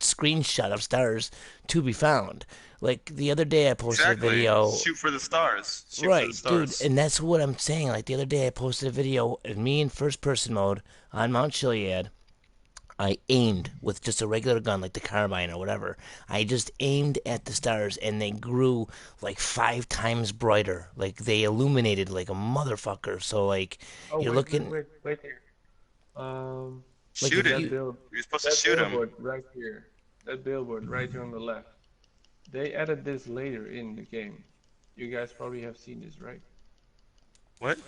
screenshot of stars to be found? Like the other day, I posted a Exactly. video. Shoot for the stars. Shoot for the Right, dude, stars. and that's what I'm saying. Like the other day, I posted a video of me in first person mode on Mount Chiliad. I aimed with just a regular gun, like the carbine or whatever. I just aimed at the stars, and they grew like 5 times brighter. Like they illuminated like a motherfucker. So like Oh, you're looking wait here. Um, like Shoot if it. that you bill, You're supposed to that shoot him. billboard right here, that billboard right here on the left. They added this later in the game. You guys probably have seen this, right? What?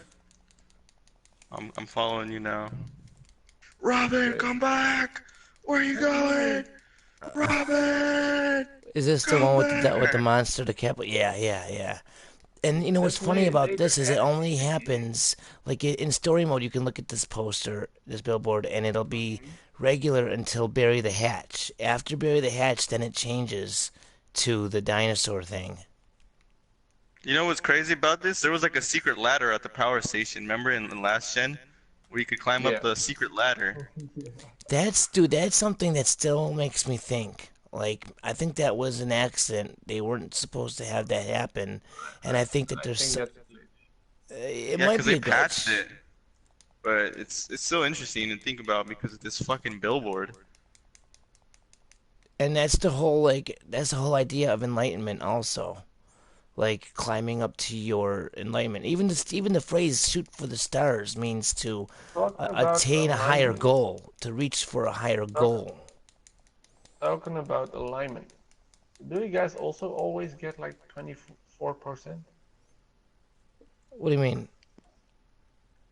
I'm following you now. Robin, Okay. come back! Where are you going? Robin! is this the Come one with the back! monster, the cap? Yeah, yeah, yeah. And you know what's That's funny about later this is it added only in the game. happens like in story mode. You can look at this poster, this billboard, and it'll be Mhm. regular until Bury the Hatch. After Bury the Hatch, then it changes to the dinosaur thing. You know what's crazy about this? There was like a secret ladder at the power station. Remember in last gen, where you could climb up Yeah. the secret ladder. Dude, that's something that still makes me think. Like, I think that was an accident. They weren't supposed to have that happen, and I think that I think that's a glitch. it Yeah, might because be they a patched glitch. it. But it's so interesting to think about because of this fucking billboard. And that's the whole idea of enlightenment also. Like climbing up to your enlightenment. Even the phrase "shoot for the stars" means to Talking about attain a higher alignment, goal, to reach for a higher talk, goal. talking about alignment. Do you guys also always get like 24%? What do you mean?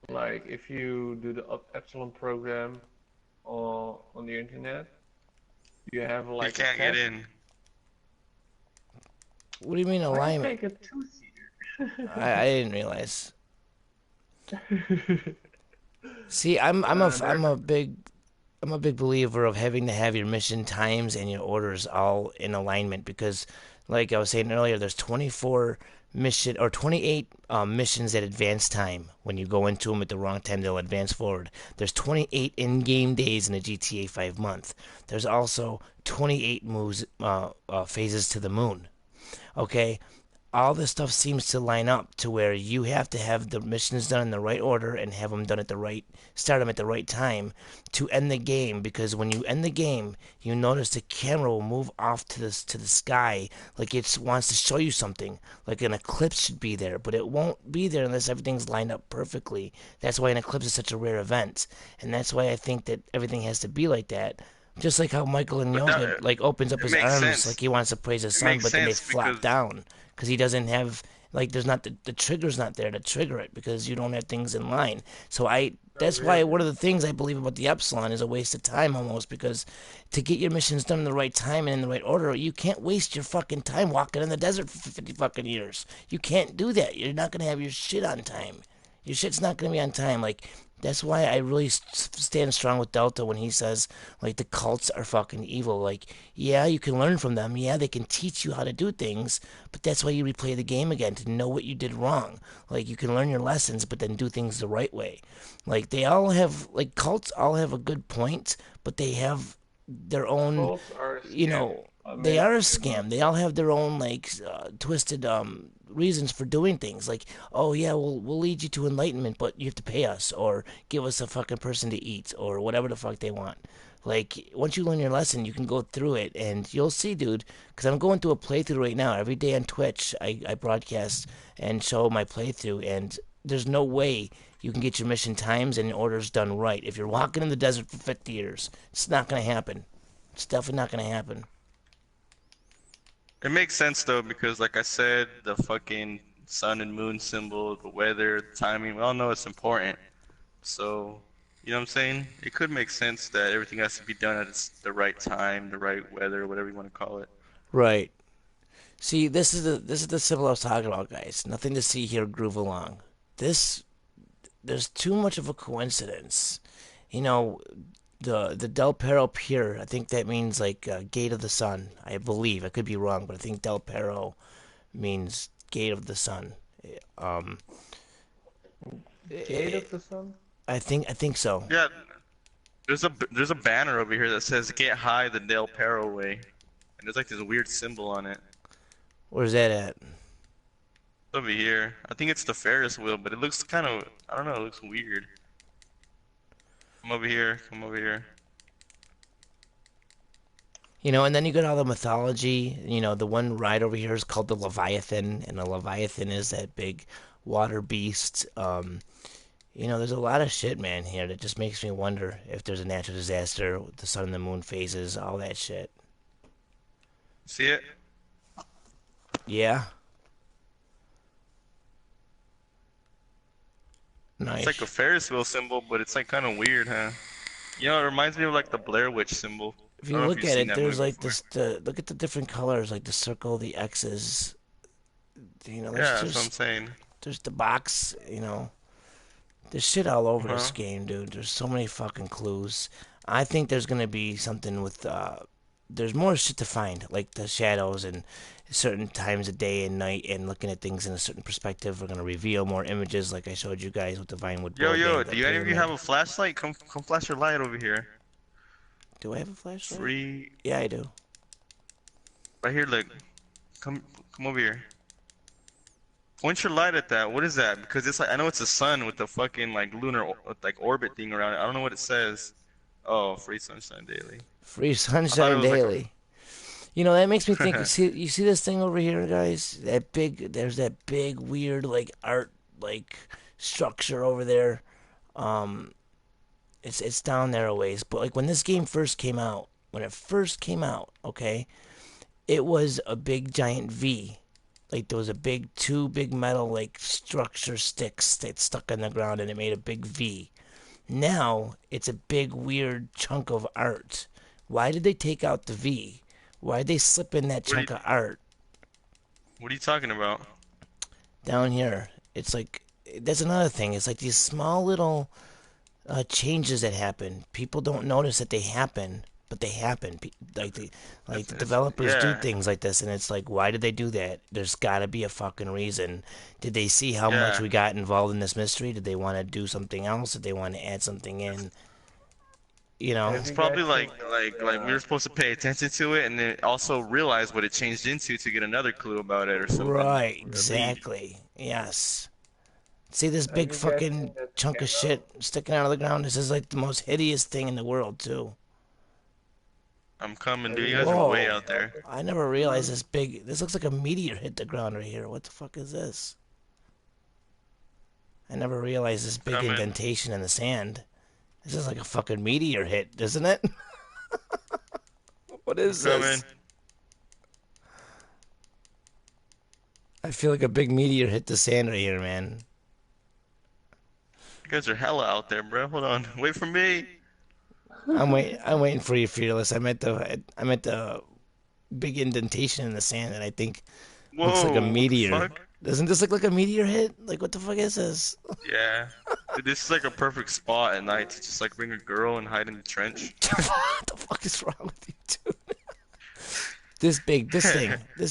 Like if you do the epsilon program on the internet, you have You like a can't get test. in. What do you mean Why alignment? take a two-seater? I didn't realize. See, I'm There's a big believer of having to have your mission times and your orders all in alignment because, like I was saying earlier, there's 24 mission or 28 missions at advance time. When you go into them at the wrong time, they'll advance forward. There's 28 in-game days in a GTA 5 month. There's also 28 moves phases to the moon. Okay, all this stuff seems to line up to where you have to have the missions done in the right order and have them done at the right start them at the right time to end the game, because when you end the game you notice the camera will move off to the sky like it wants to show you something, like an eclipse should be there, but it won't be there unless everything's lined up perfectly. That's why an eclipse is such a rare event, and that's why I think that everything has to be like that. Just like how Michael in But that yoga like opens up it his makes arms sense. like he wants to praise his It son, makes but then they sense flop because down because he doesn't have, like, there's not the trigger's not there to trigger it because you don't have things in line. So so that's why weird. one of the things I believe about the epsilon is a waste of time almost, because to get your missions done in the right time and in the right order, you can't waste your fucking time walking in the desert for 50 fucking years. You can't do that. You're not gonna have your shit on time. Your shit's not gonna be on time. Like, that's why I really stand strong with Delta when he says, like, the cults are fucking evil. Like, yeah, you can learn from them. Yeah, they can teach you how to do things, but that's why you replay the game again, to know what you did wrong. Like, you can learn your lessons, but then do things the right way. Like, they all have, like, cults all have a good point, but they have their own, Cults are a you scam. know, I they mean, are a you know, scam. They all have their own, like, twisted reasons for doing things. Like, oh yeah, we'll lead you to enlightenment, but you have to pay us or give us a fucking person to eat or whatever the fuck they want. Like, once you learn your lesson, you can go through it and you'll see, dude. Because I'm going through a playthrough right now. Every day on Twitch, I broadcast and show my playthrough, and there's no way you can get your mission times and orders done right if you're walking in the desert for 50 years. It's not gonna happen. It's definitely not gonna happen. it makes sense though because like I said, the fucking sun and moon symbol, the weather, the timing, we all know it's important. So, you know what I'm saying? It could make sense that everything has to be done at the right time, the right weather, whatever you want to call it. Right. See, this is the symbol I was talking about, guys. Nothing to see here. Groove along. This There's too much of a coincidence. You know, the Del Perro Pier. I think that means like gate of the sun. I believe. I could be wrong, but I think Del Perro means gate of the sun. Um, Gate of the Sun? I think so. Yeah, there's a banner over here that says "Get high the Del Perro way," and there's like this weird symbol on it. Where's that at? Over here, I think it's the Ferris wheel, but it looks kind of, I don't know, it looks weird. Come over here, come over here. You know, and then you got all the mythology. You know, the one ride over here is called the Leviathan, and the Leviathan is that big water beast. You know, there's a lot of shit, man, here that just makes me wonder if there's a natural disaster, the sun and the moon phases, all that shit. See it? Yeah, It's like a nice. Ferris wheel symbol, but it's like kind of weird, huh? You know, it reminds me of like the Blair Witch symbol. If I don't you know if look you've at seen it, that there's movie like before. this. Look at the different colors, like the circle, the X's. You know, Yeah, that's what I'm saying. there's the box. You know, there's shit all over Uh-huh. this game, dude. There's so many fucking clues. I think there's gonna be something with there's more shit to find, like the shadows and certain times of day and night, and looking at things in a certain perspective. We're gonna reveal more images, like I showed you guys with the Vinewood Yo, building, yo, the do any of you have pyramid. a flashlight? Come flash your light over here. Do I have a flashlight? Free. Yeah, I do. Right here, look. Come, come over here. Point your light at that. What is that? Because it's like I know it's a sun with the fucking like lunar like orbit thing around it. I don't know what it says. Oh, free sunshine daily. Free I thought it sunshine was like daily. You know, that makes me think. a. You see this thing over here, guys? There's that big, weird, like art, like structure over there. Um, it's down there a ways. But like when this game first came out, when it first came out, okay, it was a big giant V. Like there was two big metal like structure sticks that stuck in the ground, and it made a big V. Now it's a big weird chunk of art. Why did they take out the V? Why did they slip in that What are you, chunk of art what are you talking about? down here? It's like that's another thing. It's like these small little changes that happen. People don't notice that they happen, but they happen. Like the developers do Yeah, things like this, and it's like, why did they do that? There's got to be a fucking reason. Did they see how much yeah. we got involved in this mystery? Did they want to do something else? Did they want to add something in? You know? Have It's you probably guys seen like we were supposed to pay attention to it and then also realize what it changed into to get another clue about it or something Right, or a lead. exactly. Yes. See this have big you guys fucking seen that chunk of shadow? shit sticking out of the ground? This is like the most hideous thing in the world, too. I'm coming, Have dude. you You guys guys are seen way Whoa. out there. that I never realized this big. This looks like a meteor hit the ground right here. What the fuck is this? I never realized this big Coming, indentation in the sand. This is like a fucking meteor hit, isn't it? What I'm is coming. this? I feel like a big meteor hit the sand right here, man. You guys are hella out there, bro. Hold on. Wait for me. I'm waiting for you, fearless. I meant the big indentation in the sand that I think looks like a Whoa, what the meteor. fuck? Doesn't this look like a meteor hit? Like what the fuck is this? Yeah. Dude, this is like a perfect spot at night to just like bring a girl and hide in the trench. What the fuck is wrong with you, dude? This thing.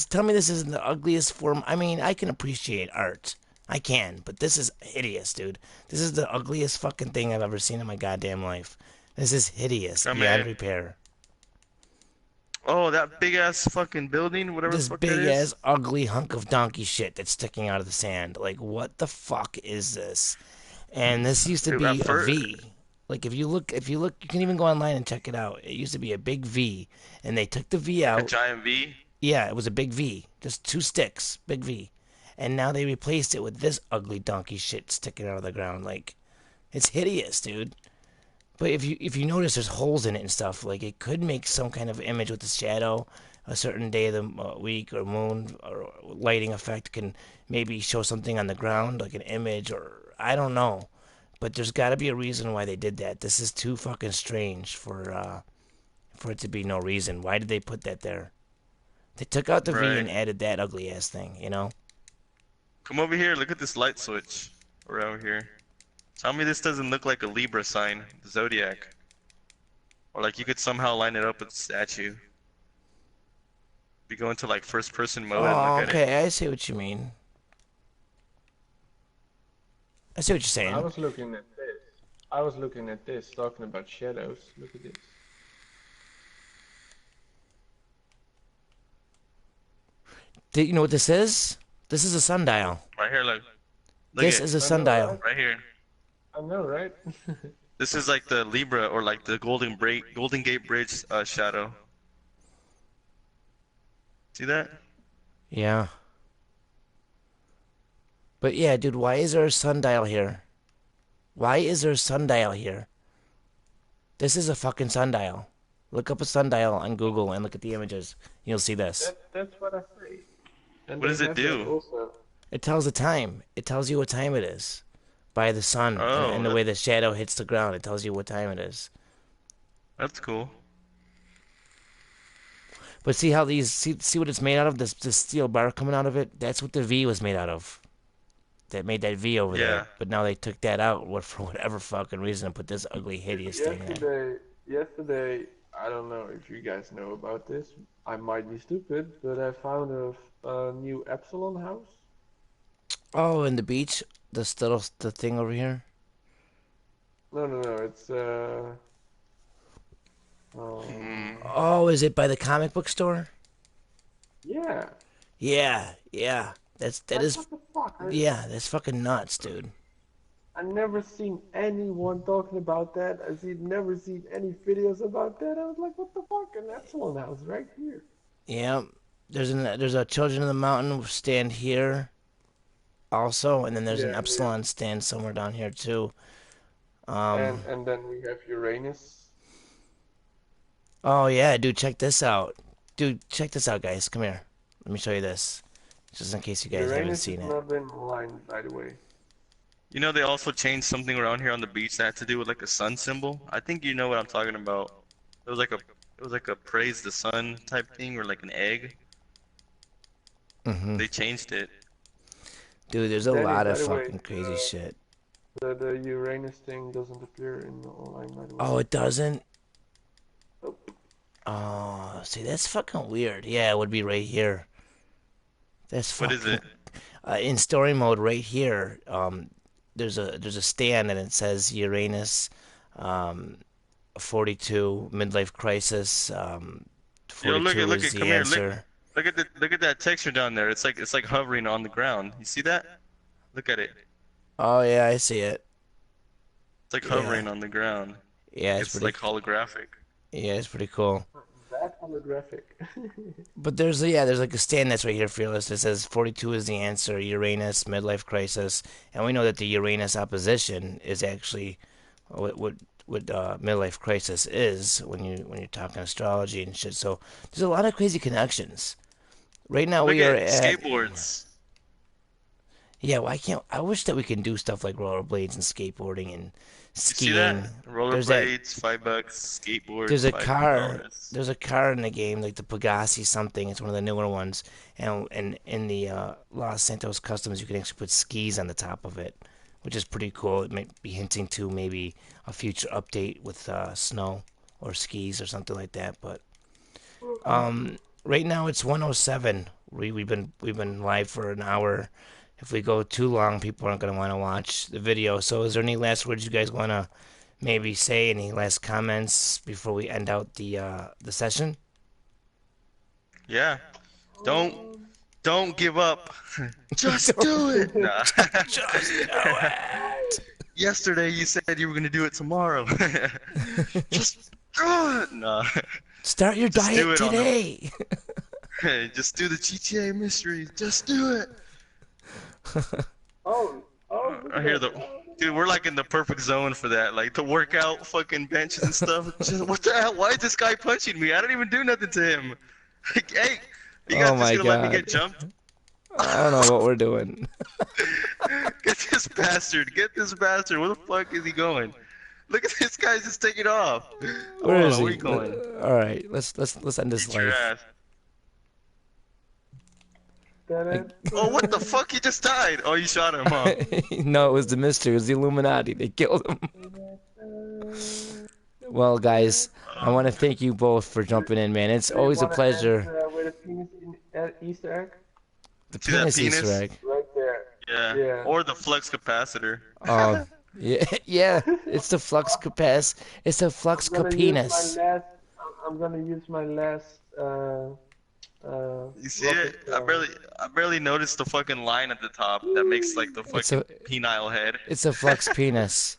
Tell me this isn't the ugliest form. I mean, I can appreciate art. I can, but this is hideous, dude. This is the ugliest fucking thing I've ever seen in my goddamn life. This is hideous Come beyond in. repair. Oh, that big ass fucking building, whatever the This fuck that big is. ass ugly hunk of donkey shit that's sticking out of the sand. Like, what the fuck is this? And this used to Dude, at be a first, V. Like, if you look, you can even go online and check it out. It used to be a big V, and they took the V like a out. giant V. Yeah, it was a big V, just two sticks, big V, and now they replaced it with this ugly donkey shit sticking out of the ground. Like, it's hideous, dude. But if you notice, there's holes in it and stuff. Like, it could make some kind of image with the shadow. A certain day of the week or moon or lighting effect can maybe show something on the ground, like an image, or I don't know. But there's got to be a reason why they did that. This is too fucking strange for it to be no reason. Why did they put that there? They took out the V Right. and added that ugly ass thing, you know? Come over here. Look at this light switch around here. Tell me this doesn't look like a Libra sign, the zodiac, or like you could somehow line it up with the statue. You go into like first person mode and look Oh, at it. okay. I see what you mean. I see what you're I saying. was looking at this. I was looking at this, talking about shadows. Look at this. You know what this is? This is a sundial. Right here, look. Look This at is a I know, sundial. right? right here. I know, right? This is like the Libra or like the Golden Gate Bridge shadow. See that? Yeah. But yeah, dude, why is there a sundial here? Why is there a sundial here? This is a fucking sundial. Look up a sundial on Google and look at the images. You'll see this. That's what I say. And What they does it have that do? also. It tells the time. It tells you what time it is by the sun and Oh, the way the shadow hits the ground. It tells you what time it is. that's cool. But see how see what it's made out of? This steel bar coming out of it? That's what the V was made out of. That made that V over Yeah. there. But now they took that out for whatever fucking reason and put this ugly, hideous thing there. Yesterday, I don't know if you guys know about this. I might be stupid, but I found a new Epsilon house. Oh, in the beach, the thing over here. No, no, no. It's um, Mm. Oh, is it by the comic book store? yeah. Yeah, yeah. That Like is what the fuck? yeah, that's fucking nuts, dude. I never seen anyone talking about that. Never seen any videos about that. I was like, what the fuck? An Epsilon house right here. Yeah. There's a Children of the Mountain stand here also, and then there's an Yeah, yeah. Epsilon stand somewhere down here too. And then we have Uranus. Oh yeah, dude, check this out. Dude, check this out, guys. Come here. Let me show you this, just in case you guys haven't Uranus is seen it. not in line, by the way. You know they also changed something around here on the beach that had to do with like a sun symbol. I think you know what I'm talking about. It was like a praise the sun type thing or like an egg. Hmm. They changed it. Dude, there's a Danny, lot by of the way, fucking crazy shit. the Uranus thing doesn't appear in the online, by the way. Oh, it doesn't? Nope. Oh, see, that's fucking weird. Yeah, it would be right here. That's What is fucking it? in story mode right here. There's a stand and it says Uranus, um, 42 midlife crisis. Yo, look 42 at look is at the come here. Look answer. look at that texture down there. It's like hovering on the ground. You see that? Look at it. Oh yeah, I see it. It's like Yeah, hovering on the ground. yeah, Like it's it's pretty. like holographic. Yeah, it's pretty cool. That holographic. But there's like a stand that's right here, Fearless. It says 42 is the answer, Uranus, midlife crisis, and we know that the Uranus opposition is actually what midlife crisis is when you're talking astrology and shit. So there's a lot of crazy connections. Right now Look we are at at skateboards. yeah. Why can't I wish that we can do stuff like rollerblades and skateboarding and You see that? skiing. There's that Rollerblades, $5. There's Skateboards, a $5. car. There's a car in the game, like the Pegasi something. It's one of the newer ones, and in the Los Santos Customs, you can actually put skis on the top of it, which is pretty cool. It might be hinting to maybe a future update with snow or skis or something like that. But right now it's 107. We've been live for an hour. If we go too long, people aren't gonna want to watch the video. So, is there any last words you guys wanna maybe say? Any last comments before we end out the session? Yeah. Don't don't give up. Just do it. Nah. Just do it. Yesterday you said you were gonna do it tomorrow. Just do it. Nah. Start your Just do diet it on the. today. Hey, just do the GTA mystery. Just do it. Oh, oh, look I at hear that. the. Oh, look Dude, we're like in the perfect zone for that. Like to work out fucking benches and stuff. Just, what the hell? Why is this guy punching me? I don't even do nothing to him. Like, hey, you guys Oh just my gonna let me god. get jumped? I don't know what we're doing. Get this bastard. Get this bastard. Where the fuck is he going? Look at this guy just taking off. Where Hold is on, where he? you going? All right, let's end this Eat your live. ass. that. Oh, what the fuck? He just died. Oh, you shot him, huh? No, it was the mystery. It was the Illuminati. They killed him. Well, guys, I want to thank you both for jumping in, man. It's Do you always a want to end pleasure. with a penis Easter egg? The See that penis Easter penis? egg. Right there. Yeah. Yeah. Or the flux capacitor. Oh, yeah, yeah. It's the flux capac. It's the flux I'm gonna use my capenis. last. I'm gonna use my last. You see rocket, it? I barely noticed the fucking line at the top that makes like the It's fucking a penile head. it's a flux penis.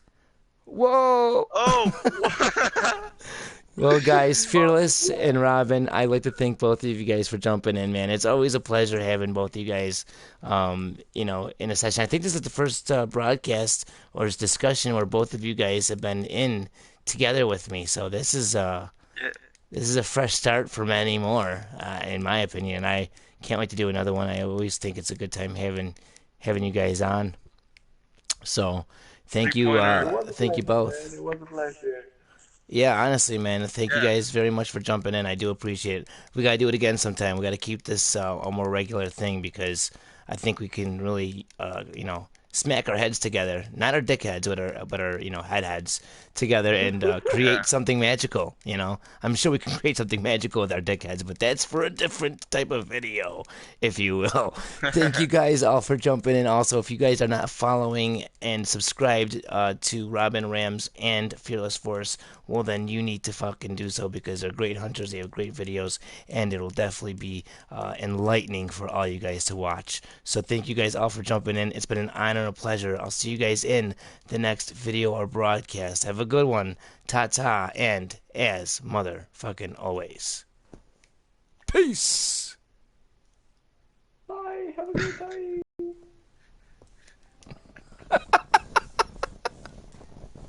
Whoa. Oh! Well, guys, Fearless and Robin, I'd like to thank both of you guys for jumping in, man. It's always a pleasure having both of you guys, in a session. I think this is the first broadcast or discussion where both of you guys have been in together with me. So Yeah. this is a fresh start for many more, in my opinion. I can't wait to do another one. I always think it's a good time having you guys on. So, thank you, Three-pointer. It was a thank you pleasure, both. man. It was a pleasure. Yeah, honestly, man, thank you Yeah. guys very much for jumping in. I do appreciate it. We gotta do it again sometime. We gotta keep this a more regular thing because I think we can really, smack our heads together, not our dick heads, but our heads together and Yeah. create something magical. I'm sure we can create something magical with our dick heads, but that's for a different type of video, if you will. Thank you guys all for jumping in. Also, if you guys are not following and subscribed to Robin Rams and Fearless Force, well then you need to fucking do so because they're great hunters. They have great videos, and it'll definitely be enlightening for all you guys to watch. So thank you guys all for jumping in. It's been an honor and a pleasure. I'll see you guys in the next video or broadcast. Have a good one. Ta-ta, and as motherfucking always. Peace! Bye. Have a good time.